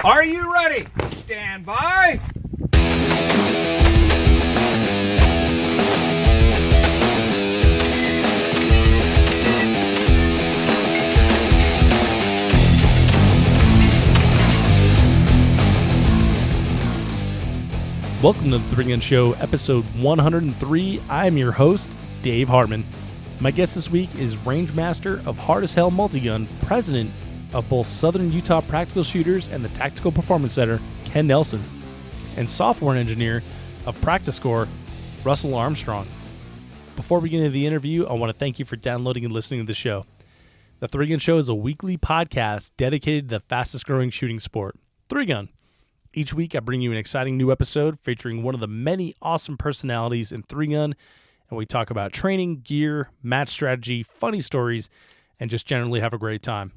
Are you ready? Stand by. Welcome to the Three Gun Show, episode 103. I'm your host, Dave Hartman. My guest this week is Range Master of Hard as Hell Multigun, president of both Southern Utah Practical Shooters and the Tactical Performance Center, Ken Nelson, and software engineer of PractiScore, Russell Armstrong. Before we get into the interview, I want to thank you for downloading and listening to the show. The Three Gun Show is a weekly podcast dedicated to the fastest growing shooting sport, Three Gun. Each week, I bring you an exciting new episode featuring one of the many awesome personalities in Three Gun, and we talk about training, gear, match strategy, funny stories, and just generally have a great time.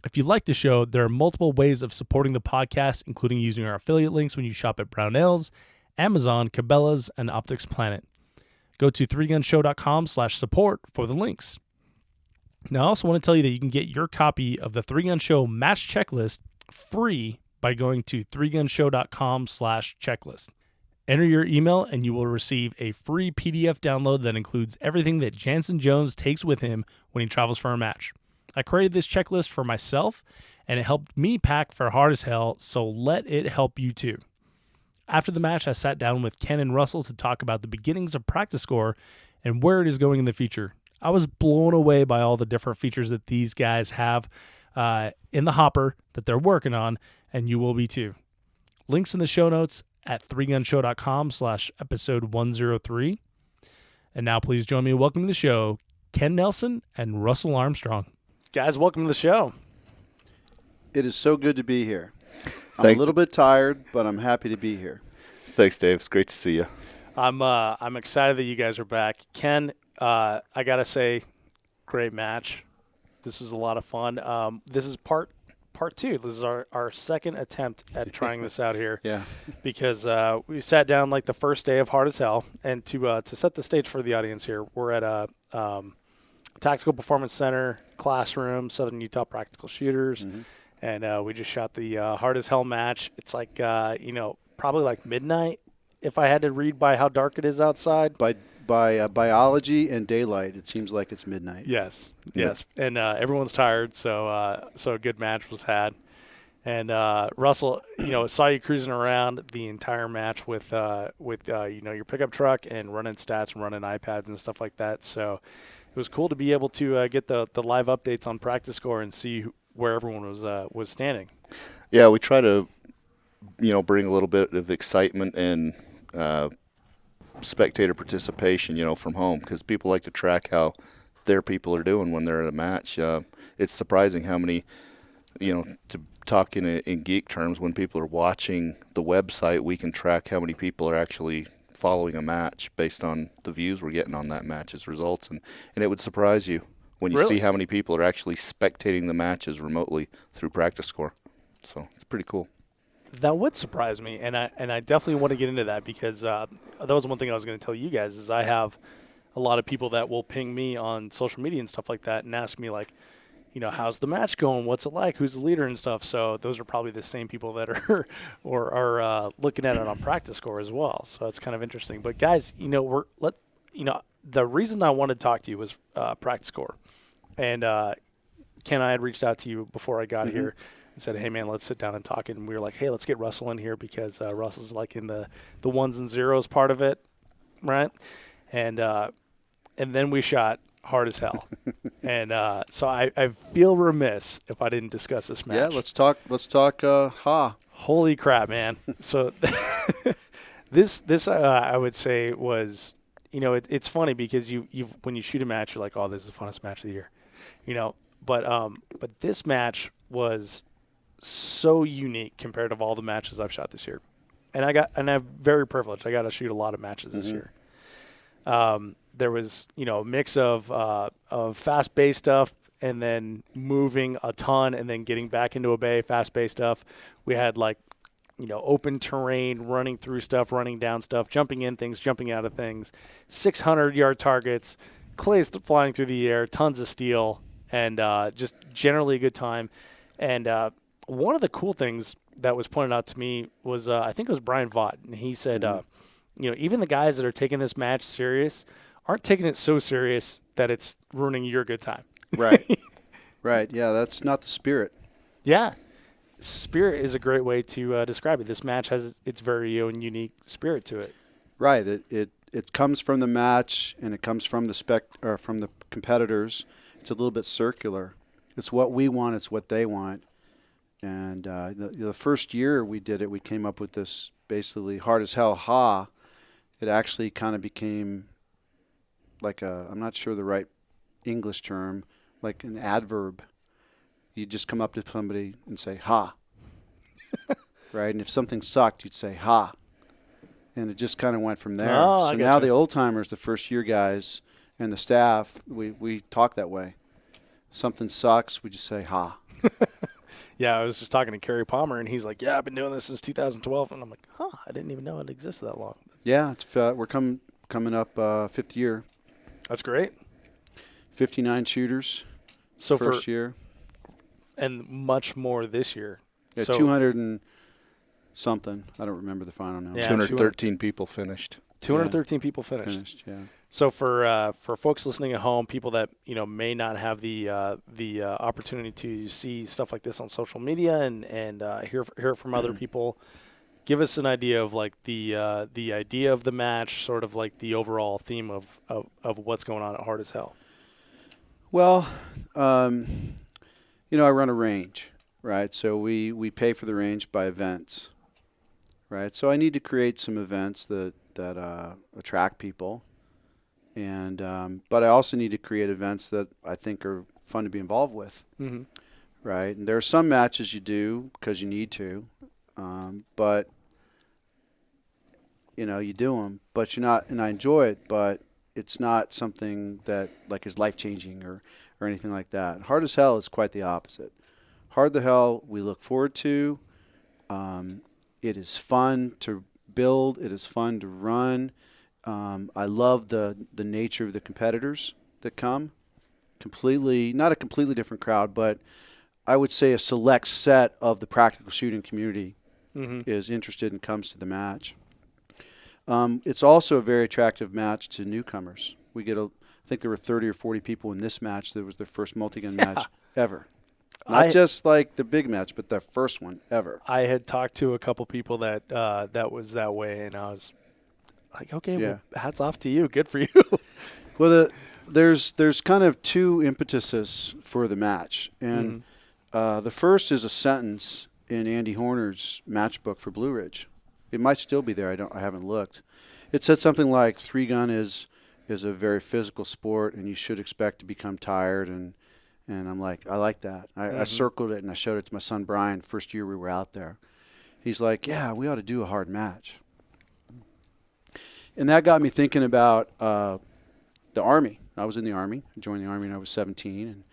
If you like the show, there are multiple ways of supporting the podcast, including using our affiliate links when you shop at Brownells, Amazon, Cabela's, and Optics Planet. Go to threegunshow.com/support for the links. Now, I also want to tell you that you can get your copy of the Three Gun Show match checklist free by going to threegunshow.com/checklist. Enter your email and you will receive a free PDF download that includes everything that Jansen Jones takes with him when he travels for a match. I created this checklist for myself and it helped me pack for Hard as Hell, so let it help you too. After the match, I sat down with Ken and Russell to talk about the beginnings of PractiScore and where it is going in the future. I was blown away by all the different features that these guys have in the hopper that they're working on, and you will be too. Links in the show notes at threegunshow.com/episode 103. And now please join me in welcoming to the show, Ken Nelson and Russell Armstrong. Guys, welcome to the show. It is so good to be here. I'm a little bit tired, but I'm happy to be here. Thanks, Dave. It's great to see you. I'm excited that you guys are back. Ken, I got to say, great match. This is a lot of fun. This is part two. This is our second attempt at trying this out here. Yeah. Because we sat down like the first day of Hard as Hell, and to set the stage for the audience here, we're at a Tactical Performance Center classroom, Southern Utah Practical Shooters, and we just shot the Hard as Hell match. It's like probably like midnight if I had to read by how dark it is outside. By biology and daylight, it seems like it's midnight. Yes. And everyone's tired, so a good match was had. And Russell, saw you cruising around the entire match with your pickup truck and running stats and running iPads and stuff like that. So it was cool to be able to get the live updates on PractiScore and see where everyone was standing. Yeah, we try to bring a little bit of excitement and spectator participation, from home, because people like to track how their people are doing when they're at a match. It's surprising how many, to talk in geek terms, when people are watching the website, we can track how many people are actually following a match based on the views we're getting on that match's results. And it would surprise you when you see how many people are actually spectating the matches remotely through PractiScore. So it's pretty cool. That would surprise me, and I definitely want to get into that, because that was one thing I was going to tell you guys, is I have a lot of people that will ping me on social media and stuff like that and ask me, like, how's the match going? What's it like? Who's the leader and stuff? So those are probably the same people that are looking at it on PractiScore as well. So it's kind of interesting. But guys, the reason I wanted to talk to you was PractiScore, and Ken, I had reached out to you before I got here. Said, hey, man, let's sit down and talk. And we were like, hey, let's get Russell in here, because Russell's like in the ones and zeros part of it, right? And then we shot Hard as Hell. And so I feel remiss if I didn't discuss this match. Yeah, let's talk Holy crap, man. So this I would say was, it's funny, because you when you shoot a match, you're like, oh, this is the funnest match of the year. But this match was so unique compared to all the matches I've shot this year. And I'm very privileged. I got to shoot a lot of matches this year. There was, a mix of fast-paced stuff, and then moving a ton, and then getting back into a bay, fast-paced stuff. We had open terrain, running through stuff, running down stuff, jumping in things, jumping out of things, 600-yard targets, clays flying through the air, tons of steel, and just generally a good time. And one of the cool things that was pointed out to me was I think it was Brian Vaught, and he said, even the guys that are taking this match serious aren't taking it so serious that it's ruining your good time. Right. Right. Yeah, that's not the spirit. Yeah. Spirit is a great way to describe it. This match has its very own unique spirit to it. Right. It comes from the match, and it comes from from the competitors. It's a little bit circular. It's what we want. It's what they want. And the first year we did it, we came up with this basically hard as hell ha. It actually kind of became like I'm not sure the right English term, like an adverb. You just come up to somebody and say ha. Right? And if something sucked, you'd say ha. And it just kind of went from there. Oh, so now the old timers, the first year guys, and the staff, we talk that way. Something sucks, we just say ha. Yeah, I was just talking to Kerry Palmer, and he's like, "Yeah, I've been doing this since 2012," and I'm like, "Huh, I didn't even know it existed that long." Yeah, we're coming up 5th year. That's great. 59 shooters. So first year, and much more this year. Yeah, so 200 and something. I don't remember the final number. Yeah, 213 people finished. 213 people finished. Yeah. So for folks listening at home, people that may not have the opportunity to see stuff like this on social media and hear from other people, give us an idea of like the idea of the match, sort of like the overall theme of what's going on at Hard as Hell. Well, I run a range, right? So we pay for the range by events, right? So I need to create some events that attract people. And but I also need to create events that I think are fun to be involved with, right? And there are some matches you do because you need to, but you do them, but you're not. And I enjoy it, but it's not something that like is life changing or anything like that. Hard as Hell is quite the opposite. Hard the Hell we look forward to. It is fun to build. It is fun to run. I love the nature of the competitors that come. Not a completely different crowd, but I would say a select set of the practical shooting community is interested and comes to the match. It's also a very attractive match to newcomers. We get I think there were 30 or 40 people in this match. That was their first multi-gun match ever. Not just like the big match, but their first one ever. I had talked to a couple people that was that way, and I was like, okay, well, hats off to you. Good for you. Well, there's kind of two impetuses for the match. And the first is a sentence in Andy Horner's match book for Blue Ridge. It might still be there. I haven't looked. It said something like 3-gun is a very physical sport, and you should expect to become tired. And I'm like, I like that. I circled it, and I showed it to my son Brian first year we were out there. He's like, yeah, we ought to do a hard match. And that got me thinking about the Army. I was in the Army. I joined the Army when I was 17,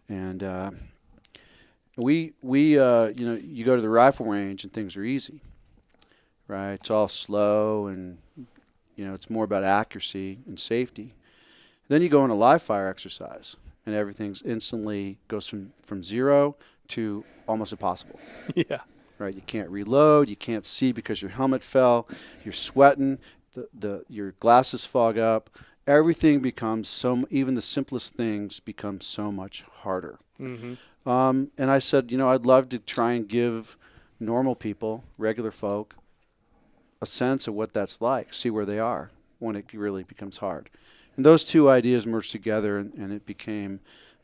and you go to the rifle range and things are easy, right? It's all slow, and it's more about accuracy and safety. Then you go in a live fire exercise, and everything's instantly goes from zero to almost impossible. Yeah. Right. You can't reload. You can't see because your helmet fell. You're sweating. Your glasses fog up. Everything becomes even the simplest things become so much harder. And I said, I'd love to try and give normal people, regular folk, a sense of what that's like, see where they are when it really becomes hard. And those two ideas merged together, and it became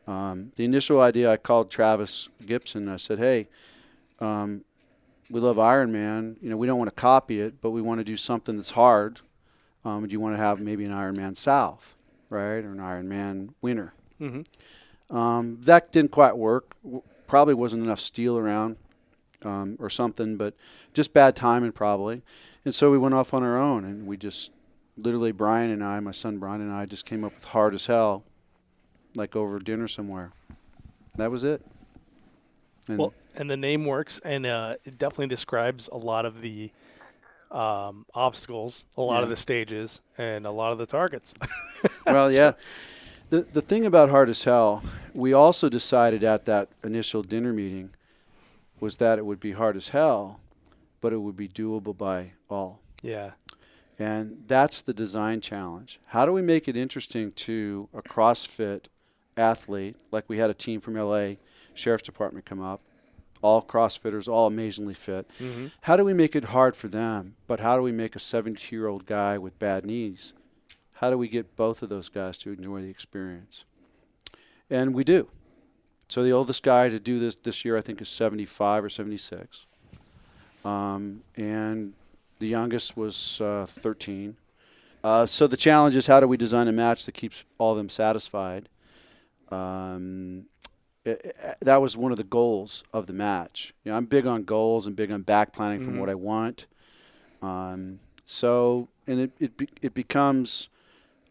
the initial idea. I called Travis Gibson, and I said, hey, we love Iron Man. We don't want to copy it, but we want to do something that's hard. Do you want to have maybe an Iron Man South, right, or an Iron Man Winter? That didn't quite work. Probably wasn't enough steel around or something, but just bad timing probably. And so we went off on our own, and we just literally Brian and I, my son Brian and I, just came up with Hard as Hell, like over dinner somewhere. That was it. And the name works, and it definitely describes a lot of the obstacles, a lot of the stages, and a lot of the targets. Well, yeah. The thing about Hard as Hell, we also decided at that initial dinner meeting, was that it would be hard as hell, but it would be doable by all. Yeah. And that's the design challenge. How do we make it interesting to a CrossFit athlete? Like we had a team from LA Sheriff's Department come up, all CrossFitters, all amazingly fit. Mm-hmm. How do we make it hard for them? But how do we make a 72-year-old guy with bad knees? How do we get both of those guys to enjoy the experience? And we do. So the oldest guy to do this year, I think, is 75 or 76. And the youngest was 13. So the challenge is, how do we design a match that keeps all of them satisfied? That was one of the goals of the match. You know, I'm big on goals and big on back planning from what I want. So it becomes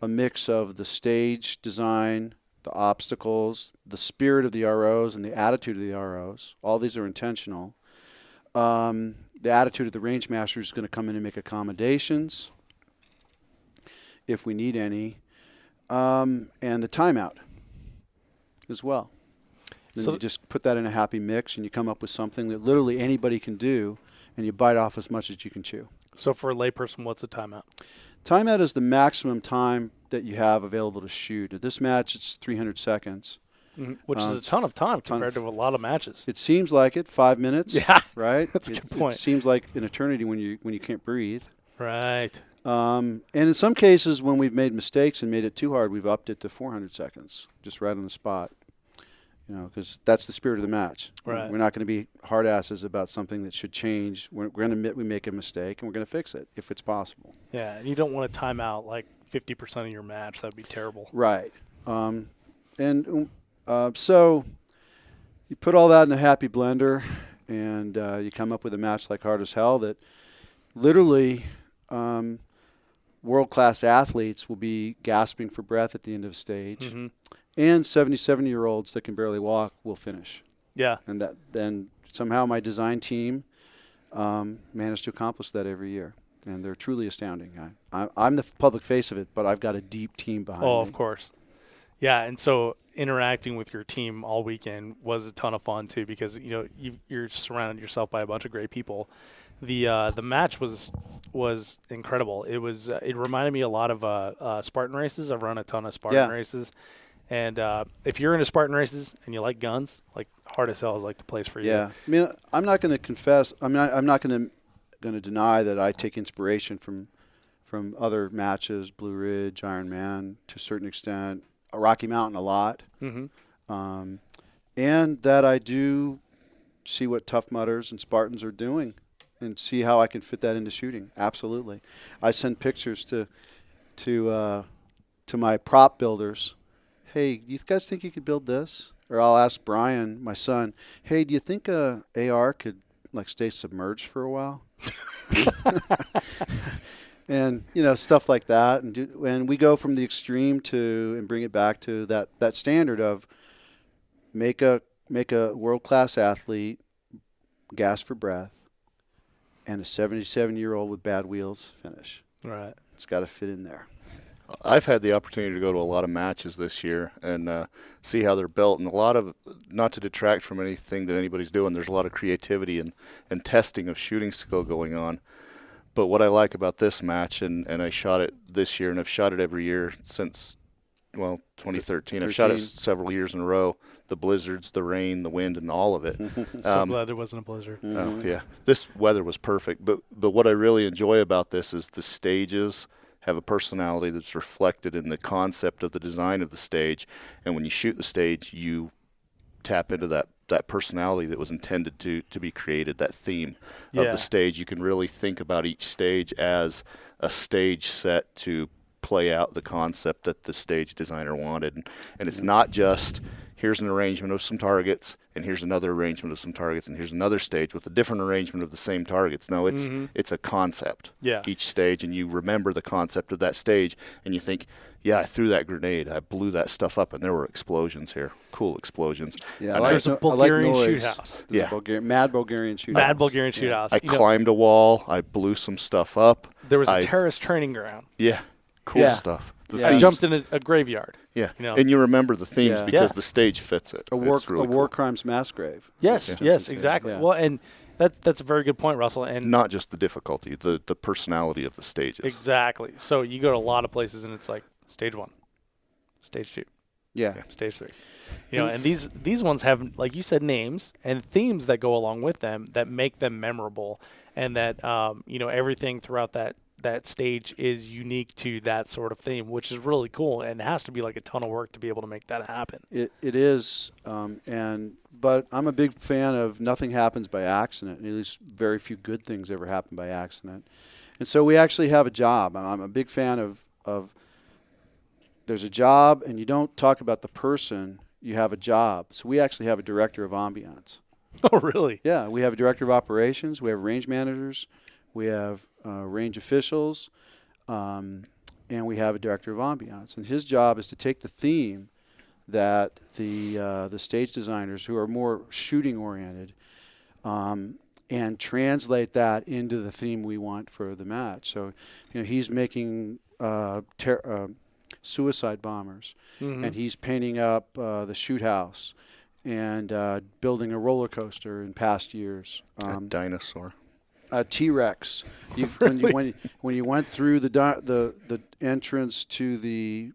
a mix of the stage design, the obstacles, the spirit of the ROs, and the attitude of the ROs. All these are intentional. The attitude of the range master is going to come in and make accommodations if we need any, and the timeout as well. Then So you just put that in a happy mix, and you come up with something that literally anybody can do, and you bite off as much as you can chew. So for a layperson, what's a timeout? Timeout is the maximum time that you have available to shoot. At this match, it's 300 seconds. Which is a ton of time compared to a lot of matches. It seems like it, 5 minutes. Yeah, right. that's a good point. It seems like an eternity when you can't breathe. Right. And in some cases, when we've made mistakes and made it too hard, we've upped it to 400 seconds, just right on the spot. You know, because that's the spirit of the match. Right. We're not going to be hard asses about something that should change. We're going to admit we make a mistake, and we're going to fix it if it's possible. Yeah, and you don't want to time out like 50% of your match. That would be terrible. Right. So you put all that in a happy blender, and you come up with a match like Hard as Hell that literally world-class athletes will be gasping for breath at the end of stage. Mm-hmm. And 77-year-olds that can barely walk will finish. Yeah. And then somehow my design team managed to accomplish that every year. And they're truly astounding. I'm the public face of it, but I've got a deep team behind me. Oh, of course. Yeah, and so interacting with your team all weekend was a ton of fun too, because you're surrounded yourself by a bunch of great people. The match was incredible. It reminded me a lot of Spartan races. I've run a ton of Spartan races. And if you're into Spartan races and you like guns, like Hard as Hell is like the place for you. Yeah, I mean, I'm not going to confess. I'm not going to deny that I take inspiration from other matches, Blue Ridge, Iron Man, to a certain extent, Rocky Mountain a lot, and that I do see what Tough Mudders and Spartans are doing, and see how I can fit that into shooting. Absolutely, I send pictures to my prop builders. Hey, do you guys think you could build this? Or I'll ask Brian, my son, hey, do you think a AR could like stay submerged for a while? And stuff like that, and we go from the extreme and bring it back to that standard of make a world-class athlete gasp for breath, and a 77-year-old with bad wheels finish. Right. It's got to fit in there. I've had the opportunity to go to a lot of matches this year and see how they're built, and a lot of, not to detract from anything that anybody's doing, there's a lot of creativity and testing of shooting skill going on. But what I like about this match, and I shot it this year, and I've shot it every year since, 2013. I've shot it several years in a row. The blizzards, the rain, the wind, and all of it. So glad there wasn't a blizzard. Oh, yeah. This weather was perfect. But what I really enjoy about this is the stages have a personality that's reflected in the concept of the design of the stage. And when you shoot the stage, you tap into that personality that was intended to be created, that theme of the stage. You can really think about each stage as a stage set to play out the concept that the stage designer wanted. And it's not just, here's an arrangement of some targets, and here's another arrangement of some targets, and here's another stage with a different arrangement of the same targets. No, it's a concept, each stage, and you remember the concept of that stage, and you think, I threw that grenade, I blew that stuff up, and there were explosions here, cool explosions. Yeah, there's a Bulgarian noise. shoothouse. Mad Bulgarian shoothouse. Mad Bulgarian shoothouse. I climbed a wall, I blew some stuff up. There was a terrorist training ground. Yeah, cool stuff. The I themes. jumped in a graveyard. Yeah, You know. and you remember the themes Yeah. because Yeah. the stage fits it. A It's really war cool. crimes mass grave. Yes, That's yes, something to- exactly. yeah. Well, and that's a very good point, Russell. And Not just the difficulty, the personality of the stages. exactly. So you go to a lot of places, and it's like stage 1, stage 2, Yeah. stage 3. You know, and these ones have, like you said, names and themes that go along with them that make them memorable, and that everything throughout that stage is unique to that sort of theme, which is really cool, and it has to be like a ton of work to be able to make that happen. It is, but I'm a big fan of nothing happens by accident. At least very few good things ever happen by accident. And so we actually have a job. I'm a big fan of there's a job, and you don't talk about the person. You have a job. So we actually have a director of ambiance. Oh, really? Yeah, we have a director of operations. We have range managers. We have range officials, and we have a director of ambiance. And his job is to take the theme that the stage designers, who are more shooting oriented, and translate that into the theme we want for the match. So, he's making suicide bombers, and he's painting up the shoot house and building a roller coaster in past years. A dinosaur. A T-Rex. Really? When you went through the entrance to the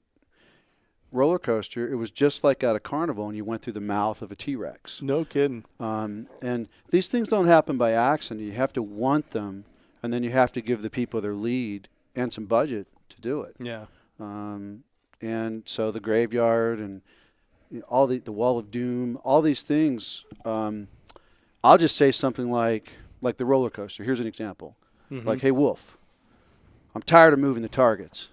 roller coaster, it was just like at a carnival, and you went through the mouth of a T-Rex. No kidding. And these things don't happen by accident. You have to want them, and then you have to give the people their lead and some budget to do it. Yeah. And so the graveyard and all the wall of doom, all these things. I'll just say something like the roller coaster. Here's an example. Like, hey, Wolf, I'm tired of moving the targets.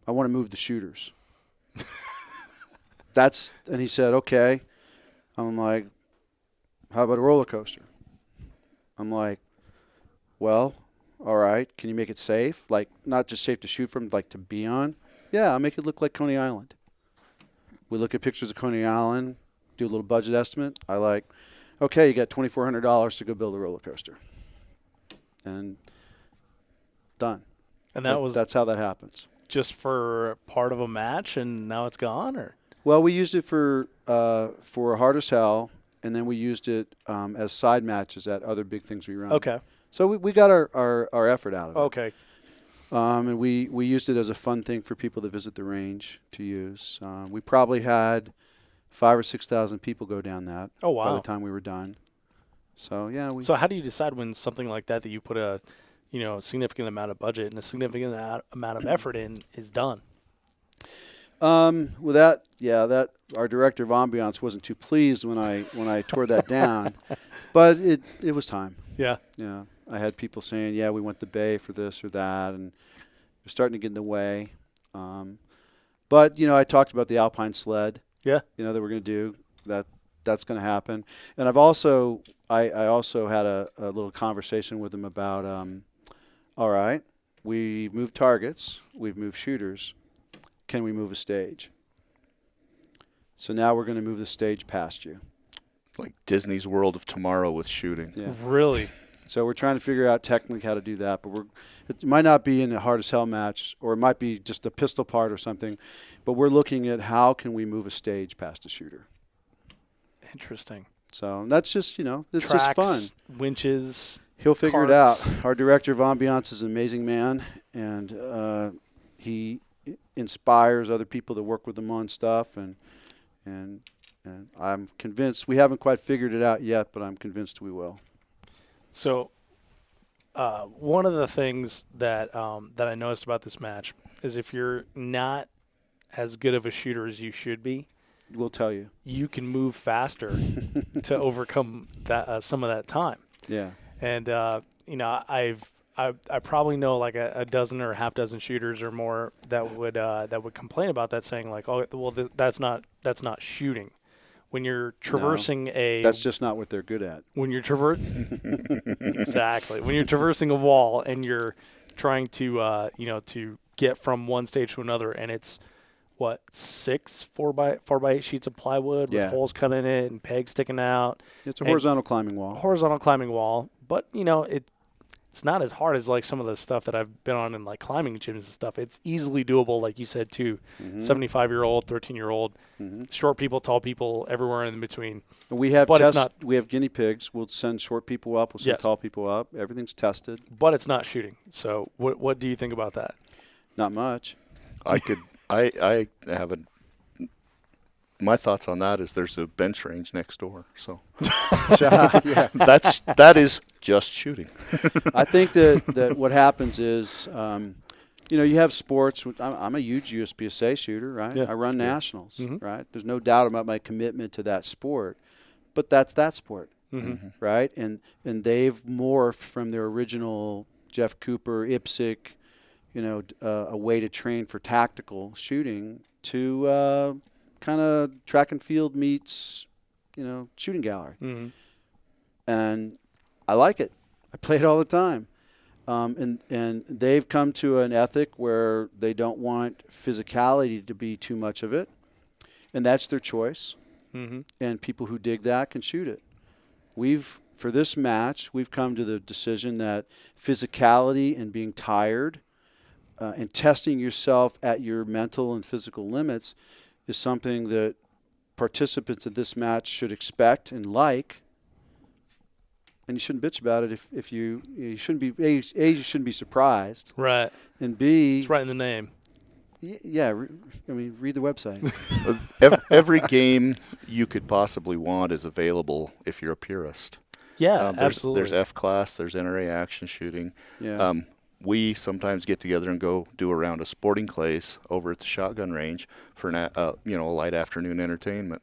I want to move the shooters. And he said, okay. I'm like, how about a roller coaster? I'm like, well, all right. Can you make it safe? Like, not just safe to shoot from, like to be on? Yeah, I'll make it look like Coney Island. We look at pictures of Coney Island, do a little budget estimate. Okay, you got $2,400 to go build a roller coaster. And done. And that's how that happens. just for part of a match, and now it's gone, or? Well, we used it for Hard as Hell, and then we used it as side matches at other big things we run. Okay. So we got our effort out of it. Okay. And we used it as a fun thing for people to visit the range to use. We probably had 5,000 or 6,000 people go down that. Oh, wow. By the time we were done. So yeah. So how do you decide when something like that you put a significant amount of budget and a significant amount of effort in is done? With that our director of ambiance wasn't too pleased when I tore that down, but it was time. Yeah. Yeah, I had people saying, yeah, we want the bay for this or that, and it was starting to get in the way. But I talked about the alpine sled. Yeah. That we're going to do that's going to happen, and I also had a little conversation with them about, all right, we've moved targets, we've moved shooters. Can we move a stage? So now we're going to move the stage past you. Like Disney's World of Tomorrow with shooting. Yeah. Really? So we're trying to figure out technically how to do that, but it might not be in a Hard as Hell match, or it might be just a pistol part or something, but we're looking at how can we move a stage past a shooter. Interesting. So that's just, it's Tracks, just fun. Winches. He'll figure carts. it out. Our director of ambiance is an amazing man, and he inspires other people to work with him on stuff, and I'm convinced we haven't quite figured it out yet, but I'm convinced we will. So, one of the things that I noticed about this match is if you're not as good of a shooter as you should be, We'll tell you. You can move faster to overcome that some of that time. Yeah. And I probably know like a dozen or a half dozen shooters or more that would complain about that, saying like, oh, well, that's not shooting. When you're traversing that's just not what they're good at. When you're exactly. When you're traversing a wall and you're trying to to get from one stage to another, and it's 6 4x8 sheets of plywood with holes cut in it and pegs sticking out. It's a horizontal climbing wall. Horizontal climbing wall, but it's not as hard as like some of the stuff that I've been on in like climbing gyms and stuff. It's easily doable, like you said too. 75-year-old, 13-year-old, short people, tall people, everywhere in between. And we have But it's tests. not- We have guinea pigs. We'll send short people up. We'll send Yes. tall people up. Everything's tested. But it's not shooting. So what do you think about that? Not much. I have my thoughts on that is there's a bench range next door. So Yeah. that is just shooting. I think that what happens is, you have sports. I'm a huge USPSA shooter, right? Yeah. I run nationals, Mhm. right? There's no doubt about my commitment to that sport, but that's that sport, right? And they've morphed from their original Jeff Cooper, IPSC, a way to train for tactical shooting to kind of track and field meets, shooting gallery. And I like it. I play it all the time. And they've come to an ethic where they don't want physicality to be too much of it. And that's their choice. And people who dig that can shoot it. For this match, we've come to the decision that physicality and being tired and testing yourself at your mental and physical limits is something that participants in this match should expect and like. And you shouldn't bitch about it if you shouldn't be, you shouldn't be surprised. Right. And B, It's right in the name. read the website. Every game you could possibly want is available if you're a purist. Yeah, absolutely. There's F class, there's NRA action shooting. Yeah. We sometimes get together and go do a round of sporting clays over at the shotgun range for a light afternoon entertainment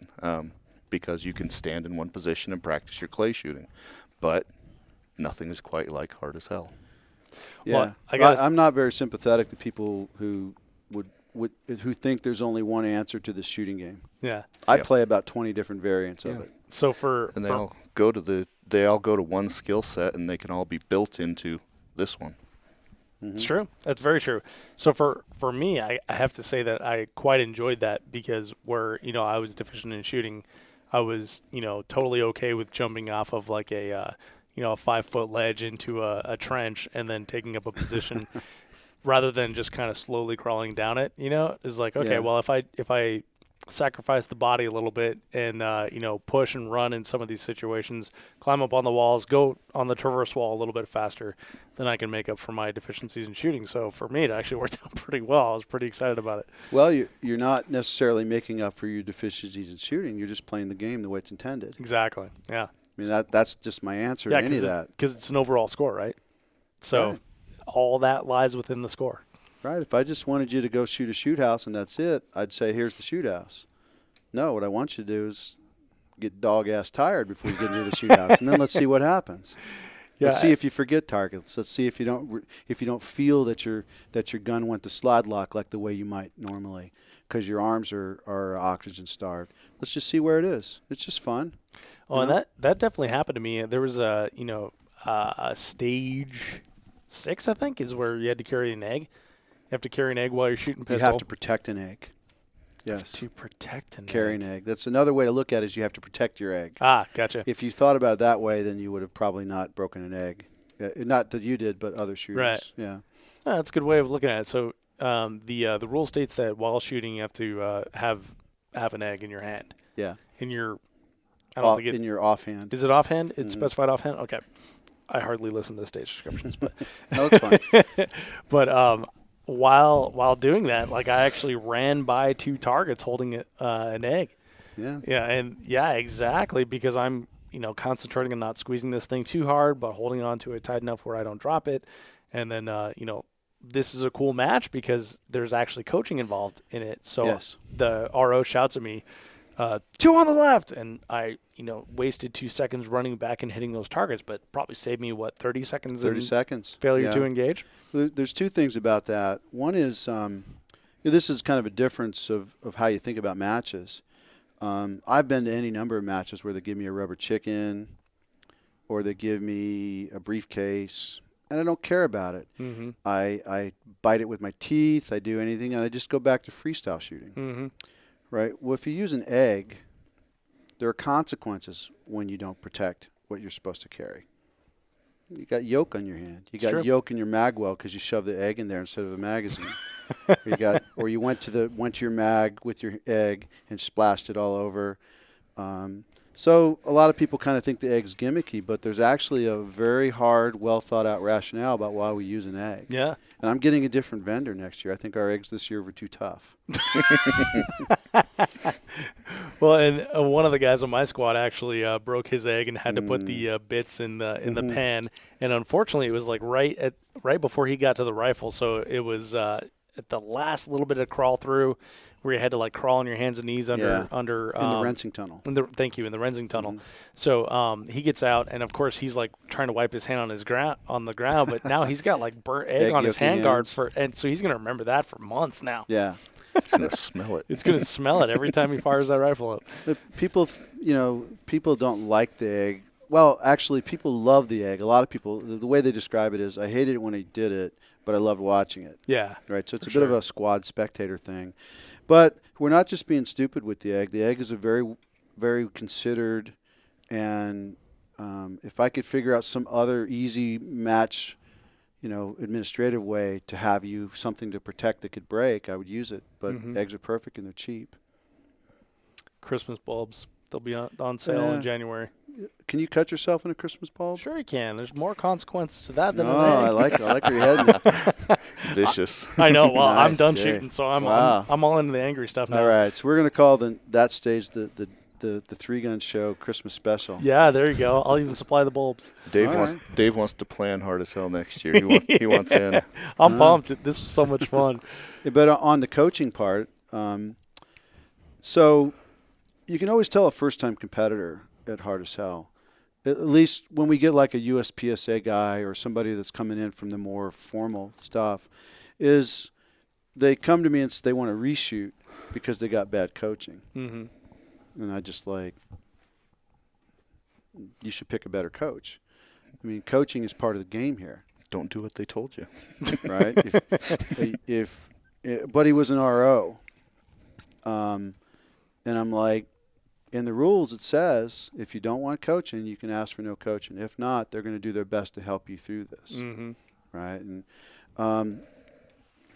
because you can stand in one position and practice your clay shooting. But nothing is quite like hard as hell. Yeah. Well, I'm not very sympathetic to people who who think there's only one answer to the shooting game. Yeah. I play about 20 different variants of it. So they all go to one skill set and they can all be built into this one. It's true. That's very true. So for me, I have to say that I quite enjoyed that because where, I was deficient in shooting, I was, totally okay with jumping off of like a 5-foot ledge into a trench and then taking up a position rather than just kind of slowly crawling down it, It's like, okay, Yeah. well, if I sacrifice the body a little bit and, push and run in some of these situations, climb up on the walls, go on the traverse wall a little bit faster, then I can make up for my deficiencies in shooting. So for me, it actually worked out pretty well. I was pretty excited about it. Well, you're not necessarily making up for your deficiencies in shooting. You're just playing the game the way it's intended. Exactly. Yeah. I mean, that's just my answer to any of that. Because it's an overall score, right? So Right. all that lies within the score. Right. If I just wanted you to go shoot a shoot house and that's it, I'd say, here's the shoot house. No, what I want you to do is get dog-ass tired before you get into the shoot house, and then let's see what happens. Let's see if you forget targets. Let's see if you don't feel that your gun went to slide lock like the way you might normally because your arms are oxygen starved. Let's just see where it is. It's just fun. Oh, and that definitely happened to me. There was a stage 6, I think, is where you had to carry an egg. You have to carry an egg while you're shooting pistol. You have to protect an egg. Yes. To protect an Carry egg. an egg. That's another way to look at it is you have to protect your egg. Ah, gotcha. If you thought about it that way, then you would have probably not broken an egg. Not that you did, but other shooters. Right. Yeah. Ah, that's a good way of looking at it. So the rule states that while shooting, you have to have an egg in your hand. Yeah. In your, I don't think in your offhand. Is it offhand? It's specified offhand? Okay. I hardly listen to stage descriptions, but No, it's fine. but while doing that, like I actually ran by 2 targets holding an egg. Yeah. Yeah, and yeah, exactly, because I'm concentrating on not squeezing this thing too hard, but holding on to it tight enough where I don't drop it. And then this is a cool match because there's actually coaching involved in it. So Yes. the RO shouts at me, 2 on the left, and I wasted 2 seconds running back and hitting those targets, but probably saved me 30 seconds. 30 seconds. Failure to engage. There's 2 things about that. One is this is kind of a difference of how you think about matches. I've been to any number of matches where they give me a rubber chicken or they give me a briefcase, and I don't care about it. Mm-hmm. I bite it with my teeth. I do anything, and I just go back to freestyle shooting. Mm-hmm. Right? Well, if you use an egg, there are consequences when you don't protect what you're supposed to carry. You got yolk on your hand. You got true. yolk in your mag well because you shoved the egg in there instead of a magazine. or you went to your mag with your egg and splashed it all over. So a lot of people kind of think the egg's gimmicky, but there's actually a very hard, well thought out rationale about why we use an egg. Yeah. And I'm getting a different vendor next year. I think our eggs this year were too tough. Well, and one of the guys on my squad actually broke his egg and had to put the bits in the pan. And unfortunately, it was like right before he got to the rifle. So it was at the last little bit of crawl through where you had to like crawl on your hands and knees under in the rinsing tunnel. In the rinsing tunnel. So he gets out, and of course he's like trying to wipe his hand on the ground, but now he's got like burnt egg on his handguard and so he's gonna remember that for months now. Yeah. It's going to smell it. It's gonna smell it every time he fires that rifle up. But people don't like the egg. Well, actually, people love the egg. A lot of people, the way they describe it is, I hated it when he did it, but I loved watching it. Yeah. Right. So it's a bit of a squad spectator thing. But we're not just being stupid with the egg. The egg is a very, very considered, and if I could figure out some other easy match, administrative way to have you something to protect that could break, I would use it. But eggs are perfect and they're cheap. Christmas bulbs. They'll be on sale in January. Can you cut yourself in a Christmas bulb? Sure you can. There's more consequences to that than an egg. I like where you're heading. Vicious. I know. Well, I'm Nice, done Dave. shooting, so I'm Wow. all into the angry stuff now. All right, so we're going to call that stage the 3-gun show Christmas special. Yeah, there you go. I'll even supply the bulbs. Dave All wants to plan hard as hell next year. He wants in. I'm pumped. This was so much fun. But on the coaching part, so you can always tell a first-time competitor at Hard as Hell. At least when we get like a USPSA guy or somebody that's coming in from the more formal stuff, is they come to me and they want to reshoot because they got bad coaching. Mm-hmm. And I just you should pick a better coach. I mean, coaching is part of the game here. Don't do what they told you. Right? But he was an RO. And I'm like, in the rules it says if you don't want coaching, you can ask for no coaching. If not, they're going to do their best to help you through this. Mm-hmm. Right?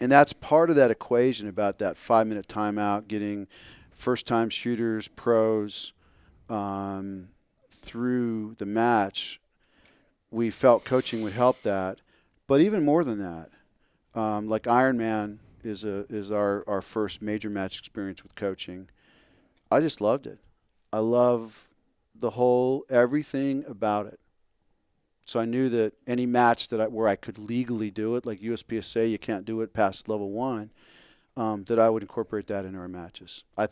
And that's part of that equation about that 5-minute timeout, getting first-time shooters, pros through the match. We felt coaching would help that. But even more than that, like Ironman is our first major match experience with coaching. I just loved it. I love everything about it. So I knew that any match where I could legally do it, like USPSA, you can't do it past level 1, that I would incorporate that into our matches. I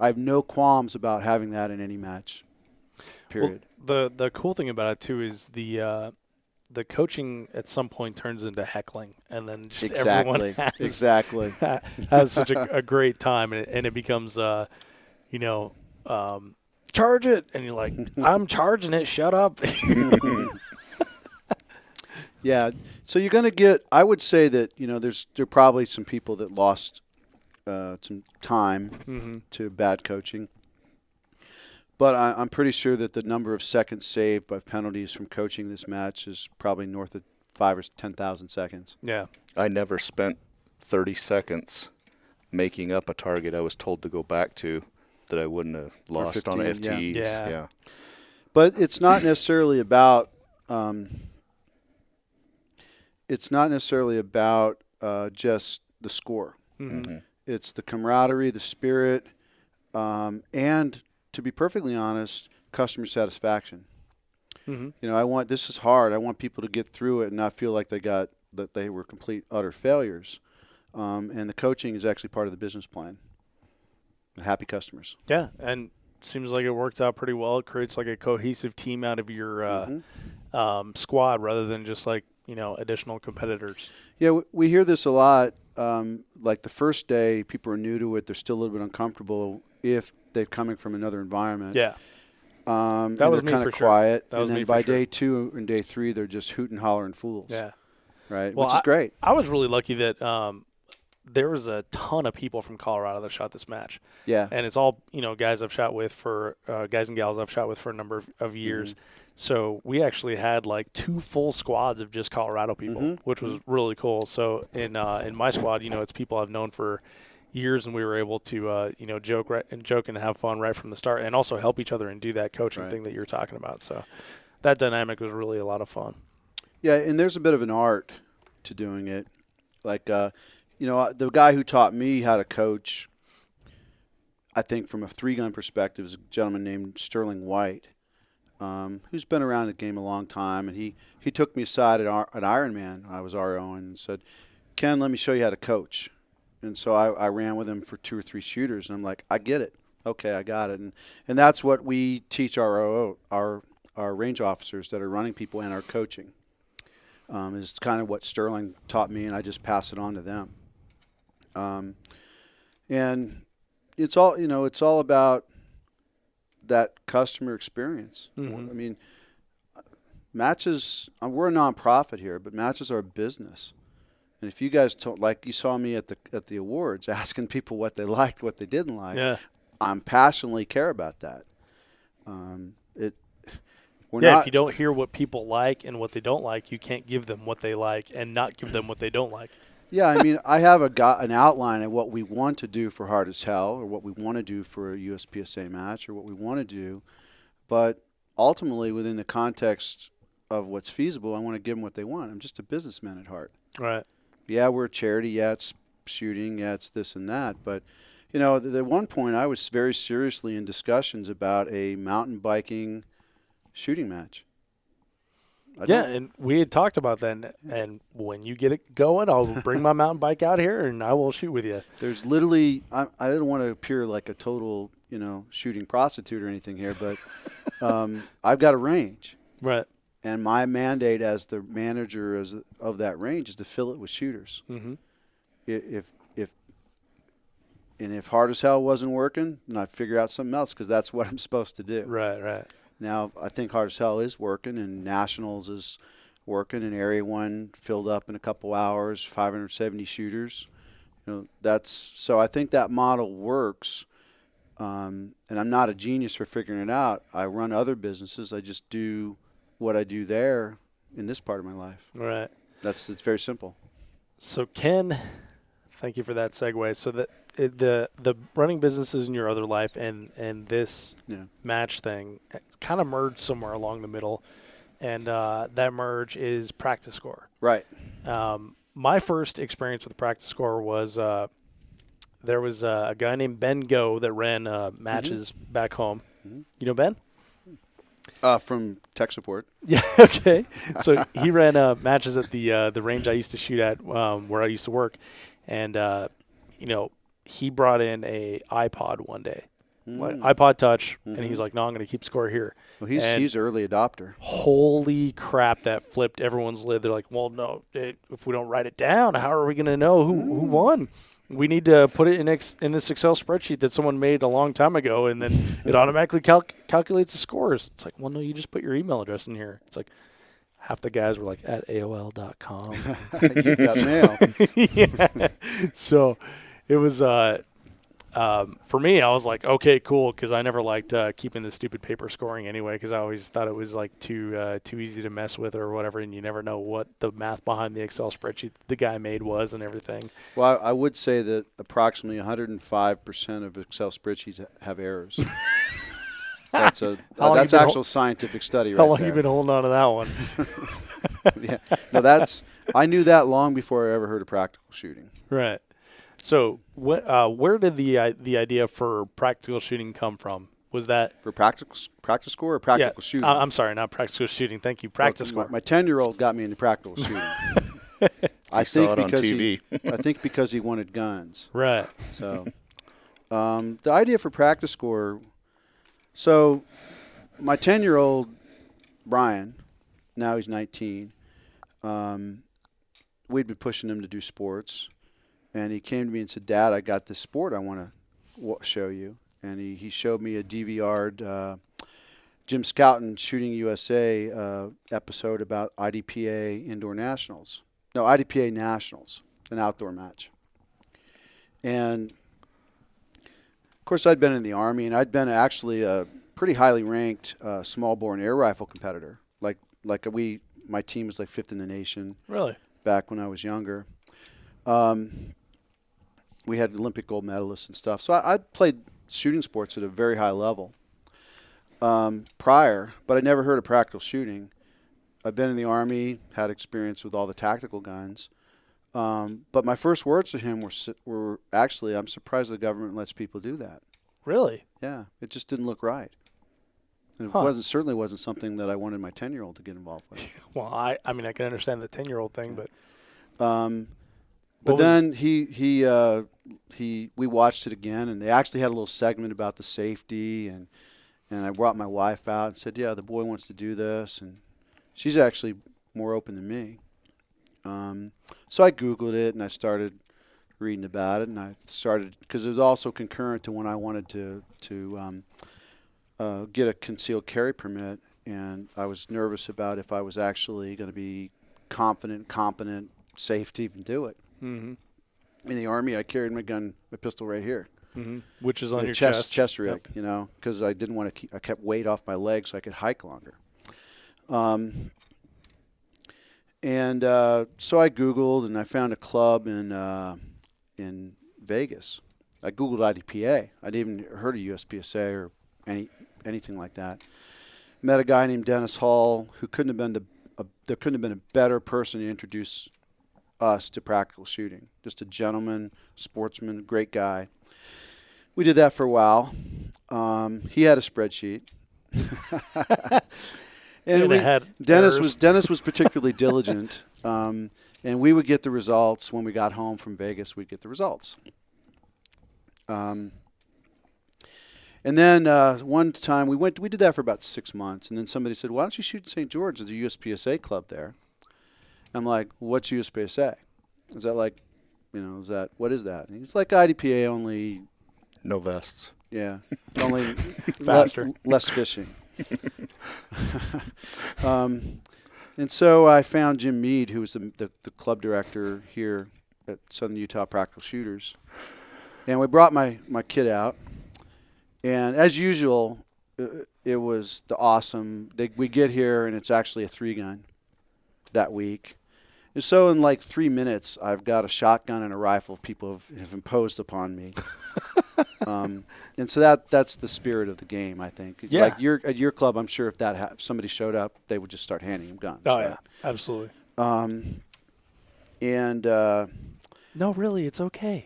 have no qualms about having that in any match, period. Well, the cool thing about it, too, is the coaching at some point turns into heckling, and then just everyone has such a great time, and it becomes, charge it, and you're like, I'm charging it, shut up. Yeah, so you're going to get, I would say that, there are probably some people that lost some time to bad coaching. But I'm pretty sure that the number of seconds saved by penalties from coaching this match is probably north of 5,000 or 10,000 seconds. Yeah. I never spent 30 seconds making up a target I was told to go back to that I wouldn't have lost 15, on FTEs. Yeah. But it's not necessarily about just the score. Mm-hmm. It's the camaraderie, the spirit, and to be perfectly honest, customer satisfaction. Mm-hmm. This is hard. I want people to get through it and not feel like they were complete utter failures. And the coaching is actually part of the business plan. Happy customers. Yeah, and seems like it works out pretty well. It creates like a cohesive team out of your squad rather than just like, additional competitors. Yeah, we hear this a lot. Like the first day, people are new to it. They're still a little bit uncomfortable if they're coming from another environment. Yeah. That was me kind for of sure. quiet. That was and me then for by sure. day 2 and day 3, they're just hooting, hollering fools. Yeah. Right, Well, which is great. I was really lucky that there was a ton of people from Colorado that shot this match. Yeah. And it's all, guys I've shot with guys and gals I've shot with for a number of years. Mm-hmm. So we actually had like 2 full squads of just Colorado people, which was really cool. So in my squad, it's people I've known for years, and we were able to joke and have fun right from the start, and also help each other and do that coaching thing that you're talking about. So that dynamic was really a lot of fun. Yeah, and there's a bit of an art to doing it. Like, the guy who taught me how to coach, I think from a 3-gun perspective, is a gentleman named Sterling White, who's been around the game a long time. And he took me aside at Ironman. I was RO and said, Ken, let me show you how to coach. And so I ran with him for 2 or 3 shooters, and I'm like, I get it. Okay, I got it. And that's what we teach our range officers that are running people and our coaching. Is kind of what Sterling taught me, and I just pass it on to them. And it's all about that customer experience. I mean, matches. We're a nonprofit here, but matches are a business. And if you guys like you saw me at the awards asking people what they liked, what they didn't like, I'm passionately care about that. If you don't hear what people like and what they don't like, you can't give them what they like and not give them what they don't like. Yeah, I mean, I have an outline of what we want to do for Hard as Hell, or what we want to do for a USPSA match, or what we want to do. But ultimately, within the context of what's feasible, I want to give them what they want. I'm just a businessman at heart. Right. Yeah, we're a charity. Yeah, it's shooting. Yeah, it's this and that. But, at one point, I was very seriously in discussions about a mountain biking shooting match. And we had talked about that. And when you get it going, I'll bring my mountain bike out here and I will shoot with you. There's literally, I didn't want to appear like a total, shooting prostitute or anything here, but I've got a range. Right. And my mandate as the manager of that range is to fill it with shooters. Mm-hmm. If Hard as Hell wasn't working, then I'd figure out something else, because that's what I'm supposed to do. Right. Now, I think Hard as Hell is working, and Nationals is working, and Area 1 filled up in a couple hours, 570 shooters. So I think that model works. And I'm not a genius for figuring it out. I run other businesses. I just do what I do there in this part of my life. Right. It's very simple. So Ken, thank you for that segue. So the running businesses in your other life and this match thing kind of merged somewhere along the middle, and that merge is PractiScore. Right. My first experience with PractiScore was there was a guy named Ben Go that ran matches back home. Mm-hmm. You know Ben? From tech support. Yeah. Okay. So he ran matches at the range I used to shoot at, where I used to work, and he brought in a iPod one day, like iPod Touch, and he's like, "No, I'm going to keep score here." Well, he's early adopter. Holy crap! That flipped everyone's lid. They're like, "Well, no, if we don't write it down, how are we going to know who won? We need to put it in this Excel spreadsheet that someone made a long time ago, and then it automatically calculates the scores." It's like, well, no, you just put your email address in here. It's like half the guys were like at AOL.com. You've got mail. Yeah. So it was for me, I was like, okay, cool, because I never liked keeping the stupid paper scoring anyway, because I always thought it was like too easy to mess with or whatever, and you never know what the math behind the Excel spreadsheet the guy made was and everything. Well, I would say that approximately 105% of Excel spreadsheets have errors. That's actual scientific study right there. How long you been holding on to that one? Yeah. No, I knew that long before I ever heard of practical shooting. Right. So, where did the idea for practical shooting come from? Was that for PractiScore or practical shooting? I'm sorry, not practical shooting. Thank you, PractiScore. My 10-year-old got me into practical shooting. I saw it on TV. I think because he wanted guns. Right. So, the idea for PractiScore. So, my 10-year-old Brian, now he's 19. We'd been pushing him to do sports. And he came to me and said, "Dad, I got this sport I want to show you." And he showed me a DVR'd Jim Scouton Shooting USA episode about IDPA Indoor Nationals. No, IDPA Nationals, an outdoor match. And, of course, I'd been in the Army, and I'd been actually a pretty highly ranked small bore and air rifle competitor. My team was like 5th in the nation. Really? Back when I was younger. We had Olympic gold medalists and stuff. So I played shooting sports at a very high level prior, but I never heard of practical shooting. I've been in the Army, had experience with all the tactical guns. But my first words to him were actually, I'm surprised the government lets people do that. Really? Yeah, it just didn't look right. And it certainly wasn't something that I wanted my 10-year-old to get involved with. Well, I mean, I can understand the 10-year-old thing, but. But then we watched it again, and they actually had a little segment about the safety, and I brought my wife out and said, yeah, the boy wants to do this, and she's actually more open than me. So I Googled it, and I started reading about it, and I started, because it was also concurrent to when I wanted to get a concealed carry permit, and I was nervous about if I was actually going to be confident, competent, safe to even do it. Mm-hmm. In the Army, I carried my pistol right here. Mm-hmm. Which is on your chest rig, yep. Because I didn't want to I kept weight off my legs so I could hike longer. So I Googled, and I found a club in Vegas. I Googled IDPA. I'd even heard of USPSA or anything like that. Met a guy named Dennis Hall who couldn't have been there couldn't have been a better person to introduce us to practical shooting. Just a gentleman, sportsman, great guy. We did that for a while. He had a spreadsheet. And Dennis was particularly diligent. And we would get the results when we got home from Vegas. We'd get the results. And then one time we did that for about 6 months, and then somebody said, "Why don't you shoot in St. George? There's a USPSA club there." I'm like, "What's USPSA? Is that like, what is that?" And he's like, "IDPA, only no vests." Yeah, only faster, less fishing. And so I found Jim Mead, who was the club director here at Southern Utah Practical Shooters, and we brought my kid out. And as usual, it was the awesome. We get here, and it's actually a 3-gun that week. And so in like 3 minutes, I've got a shotgun and a rifle people have imposed upon me. And so that's the spirit of the game, I think. Yeah. Like at your club, I'm sure if somebody showed up, they would just start handing them guns. Oh, right? yeah, absolutely. No, really, it's okay.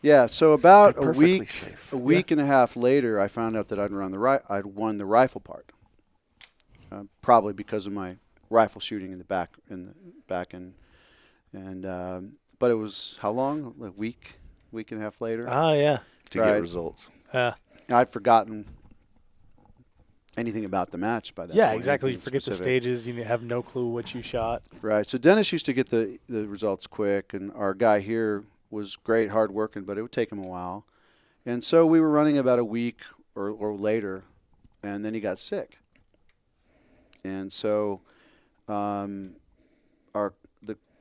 Yeah, so about They're perfectly safe. a week and a half later, I found out that I'd won the rifle part, probably because of my rifle shooting in the back and but it was how long? A week and a half later. Ah, yeah. To get results. I'd forgotten anything about the match by that point. Yeah, exactly. You anything forget specific. the stages. You have no clue what you shot. Right. So Dennis used to get the results quick, and our guy here was great, hard working, but it would take him a while. And so we were running about a week or later, and then he got sick. And so the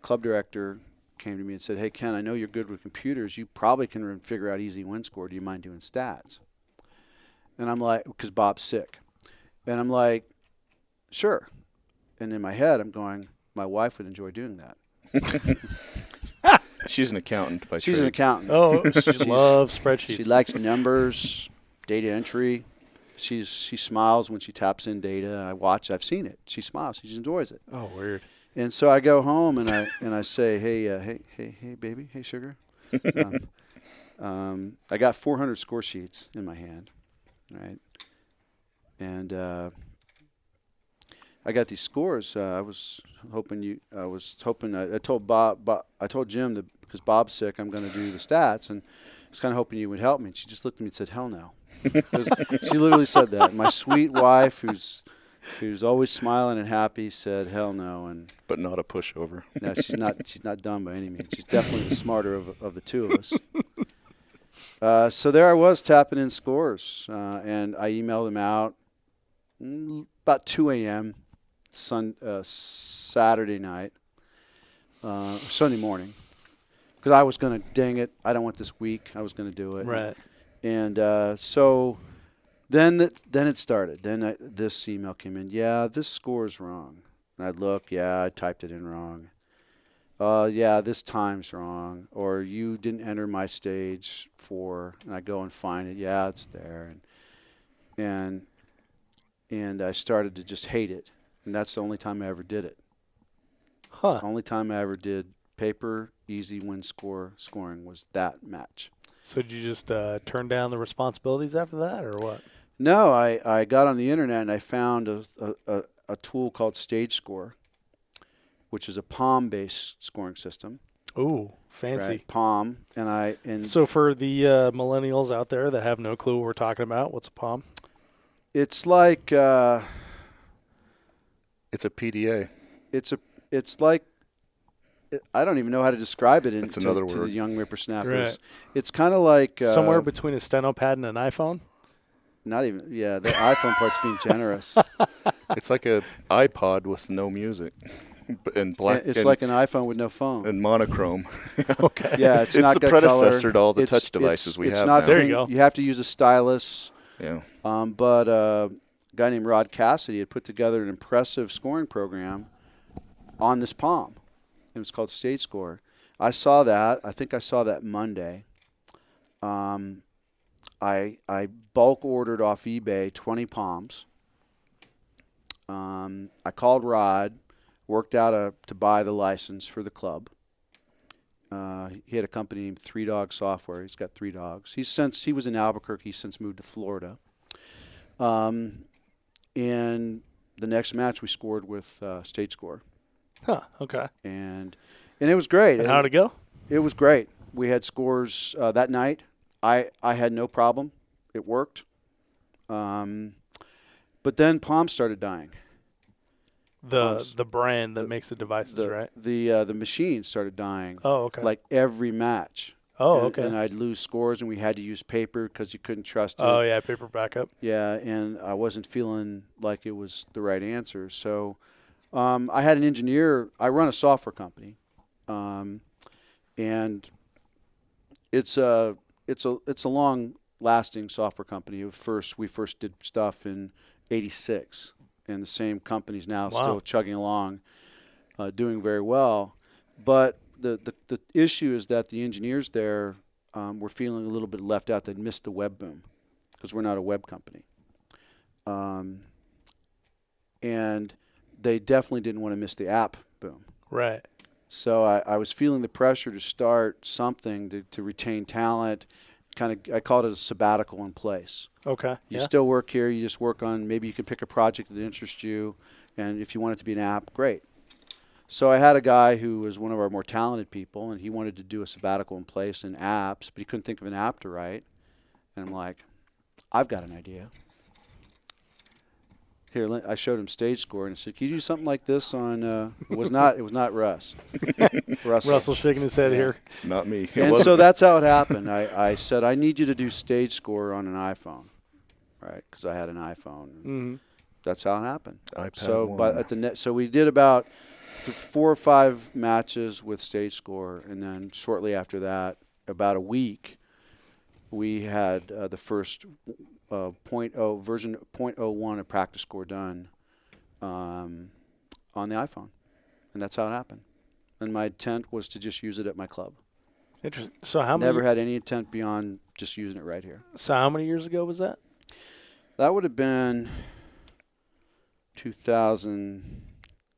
club director came to me and said, "Hey, Ken, I know you're good with computers. You probably can figure out easy win score. Do you mind doing stats?" And I'm like, because Bob's sick. And I'm like, "Sure." And in my head, I'm going, my wife would enjoy doing that. She's an accountant by She's trade. an accountant. Oh, she loves spreadsheets. She likes numbers, data entry. She smiles when she taps in data. I've seen it. She smiles. She enjoys it. Oh, weird. And so I go home and I say, hey, baby, hey, sugar. I got 400 score sheets in my hand, right? And I got these scores. I told Jim that because Bob's sick, I'm going to do the stats, and I was kind of hoping you would help me. And she just looked at me and said, "Hell no." She literally said that. My sweet wife, who's always smiling and happy, said, "Hell no." But not a pushover. No, she's not dumb by any means. She's definitely the smarter of the two of us. So there I was tapping in scores, and I emailed them out about 2 a.m. Saturday night, Sunday morning, because I was going to, dang it, I don't want this week. I was going to do it. Right. And so Then it started. Then this email came in. Yeah, this score's wrong. And I'd look. Yeah, I typed it in wrong. Yeah, this time's wrong. Or you didn't enter my stage 4. And I go and find it. Yeah, it's there. And I started to just hate it. And that's the only time I ever did it. Huh. Only time I ever did paper, easy win scoring was that match. So did you just turn down the responsibilities after that, or what? No, I got on the internet and I found a tool called StageScore, which is a Palm-based scoring system. Ooh, fancy. Right? Palm. And So for the millennials out there that have no clue what we're talking about, what's a Palm? it's like It's a PDA. it's like I don't even know how to describe it That's to another the word. young whippersnappers. Right. It's kind of like Somewhere between a steno pad and an iPhone? not even the iPhone part's being generous. It's like a iPod with no music, and black. It's and, like an iPhone with no phone. and monochrome. Okay. Yeah, it's not the got predecessor color. to all the It's- touch devices it's, we it's have not now. There you go. You have to use a stylus. Yeah. But a guy named Rod Cassidy had put together an impressive scoring program on this Palm. It was called StageScore. I saw that. I think I saw that Monday. I bulk ordered off eBay 20 Palms. I called Rod, worked out to buy the license for the club. He had a company named 3 Dog Software. He's got 3 dogs. He was in Albuquerque. He's since moved to Florida. And the next match we scored with StageScore. Huh, okay. And it was great. And how'd it go? It was great. We had scores that night. I had no problem. It worked. But then Palm started dying. The brand that makes the devices, right? The machine started dying. Oh, okay. Like every match. Oh, And- okay. And I'd lose scores, and we had to use paper because you couldn't trust it. Oh, yeah, paper backup. Yeah, and I wasn't feeling like it was the right answer. So I had an engineer. I run a software company, and it's a long-lasting software company. We first did stuff in '86, and the same company's now still chugging along, doing very well. But the issue is that the engineers there were feeling a little bit left out. They'd missed the web boom because we're not a web company. And they definitely didn't want to miss the app boom. Right. So I was feeling the pressure to start something to retain talent. I called it a sabbatical in place. Okay. You yeah. still work here. You just work on, maybe you can pick a project that interests you. And if you want it to be an app, great. So I had a guy who was one of our more talented people, and he wanted to do a sabbatical in place in apps, but he couldn't think of an app to write. And I'm like, I've got an idea. Here, I showed him StageScore, and I said, "Can you do something like this on?" It was not Russ. Russell shaking his head here. Not me. It And wasn't. so that's how it happened. I said, "I need you to do StageScore on an iPhone," right? Because I had an iPhone. Mm-hmm. That's how it happened. iPad So, 1. but so we did about 4 or 5 matches with StageScore, and then shortly after that, about a week, we had the first version 0.01 of PractiScore done on the iPhone, and that's how it happened. And my intent was to just use it at my club. Interesting. So how Never many? had any intent beyond just using it right here. So how many years ago was that? That would have been 2000.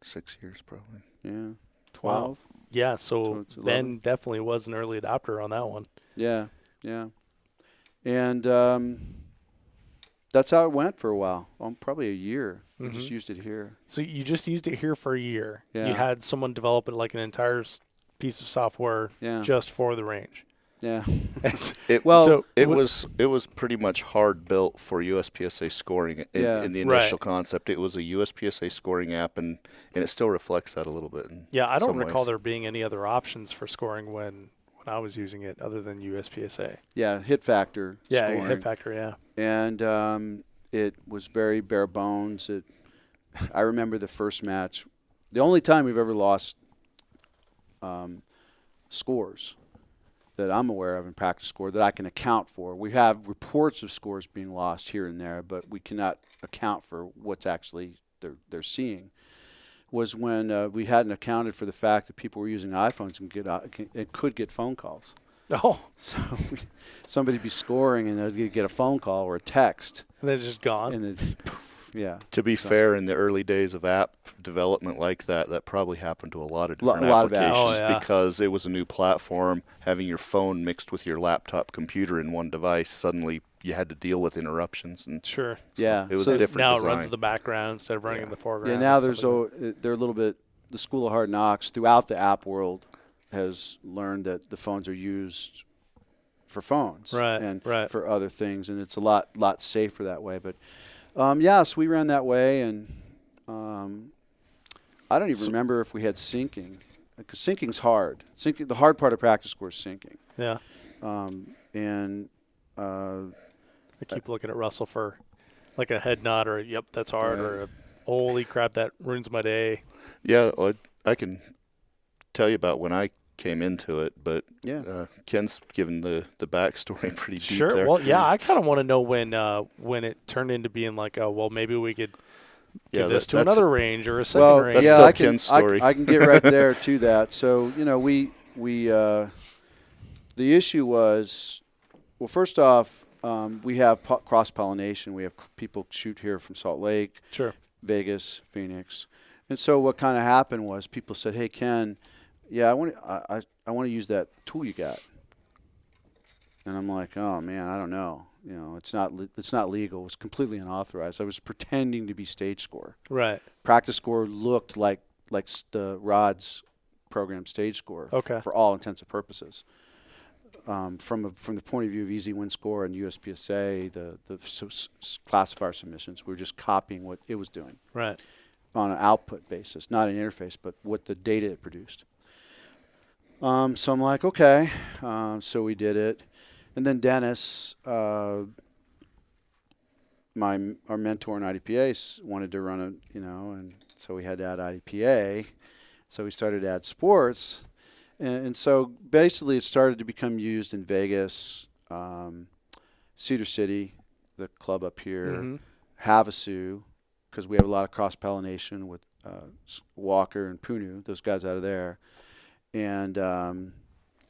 6 years probably. Yeah, 12. Yeah. So So it's Ben 11. definitely was an early adopter on that one. Yeah. And that's how it went for a while. Probably a year. We just Mhm. used it here. So you just used it here for a year. Yeah. You had someone develop it like an entire piece of software Yeah. just for the range. Yeah. It, Well, So it was pretty much hard built for USPSA scoring in Yeah. the initial Right. concept. It was a USPSA scoring app, and it still reflects that a little bit. Yeah, I don't some recall ways. there being any other options for scoring when I was using it other than USPSA. Yeah. Hit factor. Yeah, scoring. hit factor, yeah. And it was very bare bones. I remember the first match. The only time we've ever lost scores that I'm aware of in PractiScore that I can account for. We have reports of scores being lost here and there, but we cannot account for what's actually they're seeing. Was when we hadn't accounted for the fact that people were using iPhones and could get phone calls. Oh. So somebody be scoring and they'd get a phone call or a text. And it's just gone. And it's, yeah. To be fair, in the early days of app development like that probably happened to a lot of different A lot of apps. applications Oh, yeah. because it was a new platform. Having your phone mixed with your laptop computer in one device, suddenly you had to deal with interruptions. And Sure. Yeah. it was So a different Now design. it runs in the background instead of running in the foreground. Yeah, now and there's stuff like they're a little bit, the School of Hard Knocks throughout the app world has learned that the phones are used for phones Right, and right. for other things, and it's a lot safer that way. But so we ran that way, and I don't even remember if we had syncing, because syncing's hard. The hard part of PractiScore is syncing. Yeah. And I keep looking at Russell for like a head nod or a, yep, that's hard, Right. or a, holy crap, that ruins my day. Yeah, well, I can tell you about when I came into it, but yeah. Ken's given the backstory pretty deep Sure. there. Well, yeah, I kind of want to know when it turned into being like, oh, well, maybe we could give this to that's- another range or a second Well, range. That's yeah, still I can, Ken's story. I can get right there to that. So, we the issue was, well, first off, we have cross-pollination. We have people shoot here from Salt Lake, Sure. Vegas, Phoenix. And so what kind of happened was people said, hey, Ken, yeah, I want to use that tool you got. And I'm like, oh, man, I don't know. It's not legal. It was completely unauthorized. I was pretending to be StageScore. Right. PractiScore looked like the Rod's program StageScore Okay. for all intents and purposes. From the point of view of easy win score and USPSA, the classifier submissions, we were just copying what it was doing Right. on an output basis, not an interface, but what the data it produced. So I'm like, okay. So we did it. And then Dennis, our mentor in IDPA, wanted to run and so we had to add IDPA. So we started to add sports. And so basically it started to become used in Vegas, Cedar City, the club up here, Havasu, because we have a lot of cross-pollination with Walker and Punu, those guys out of there. And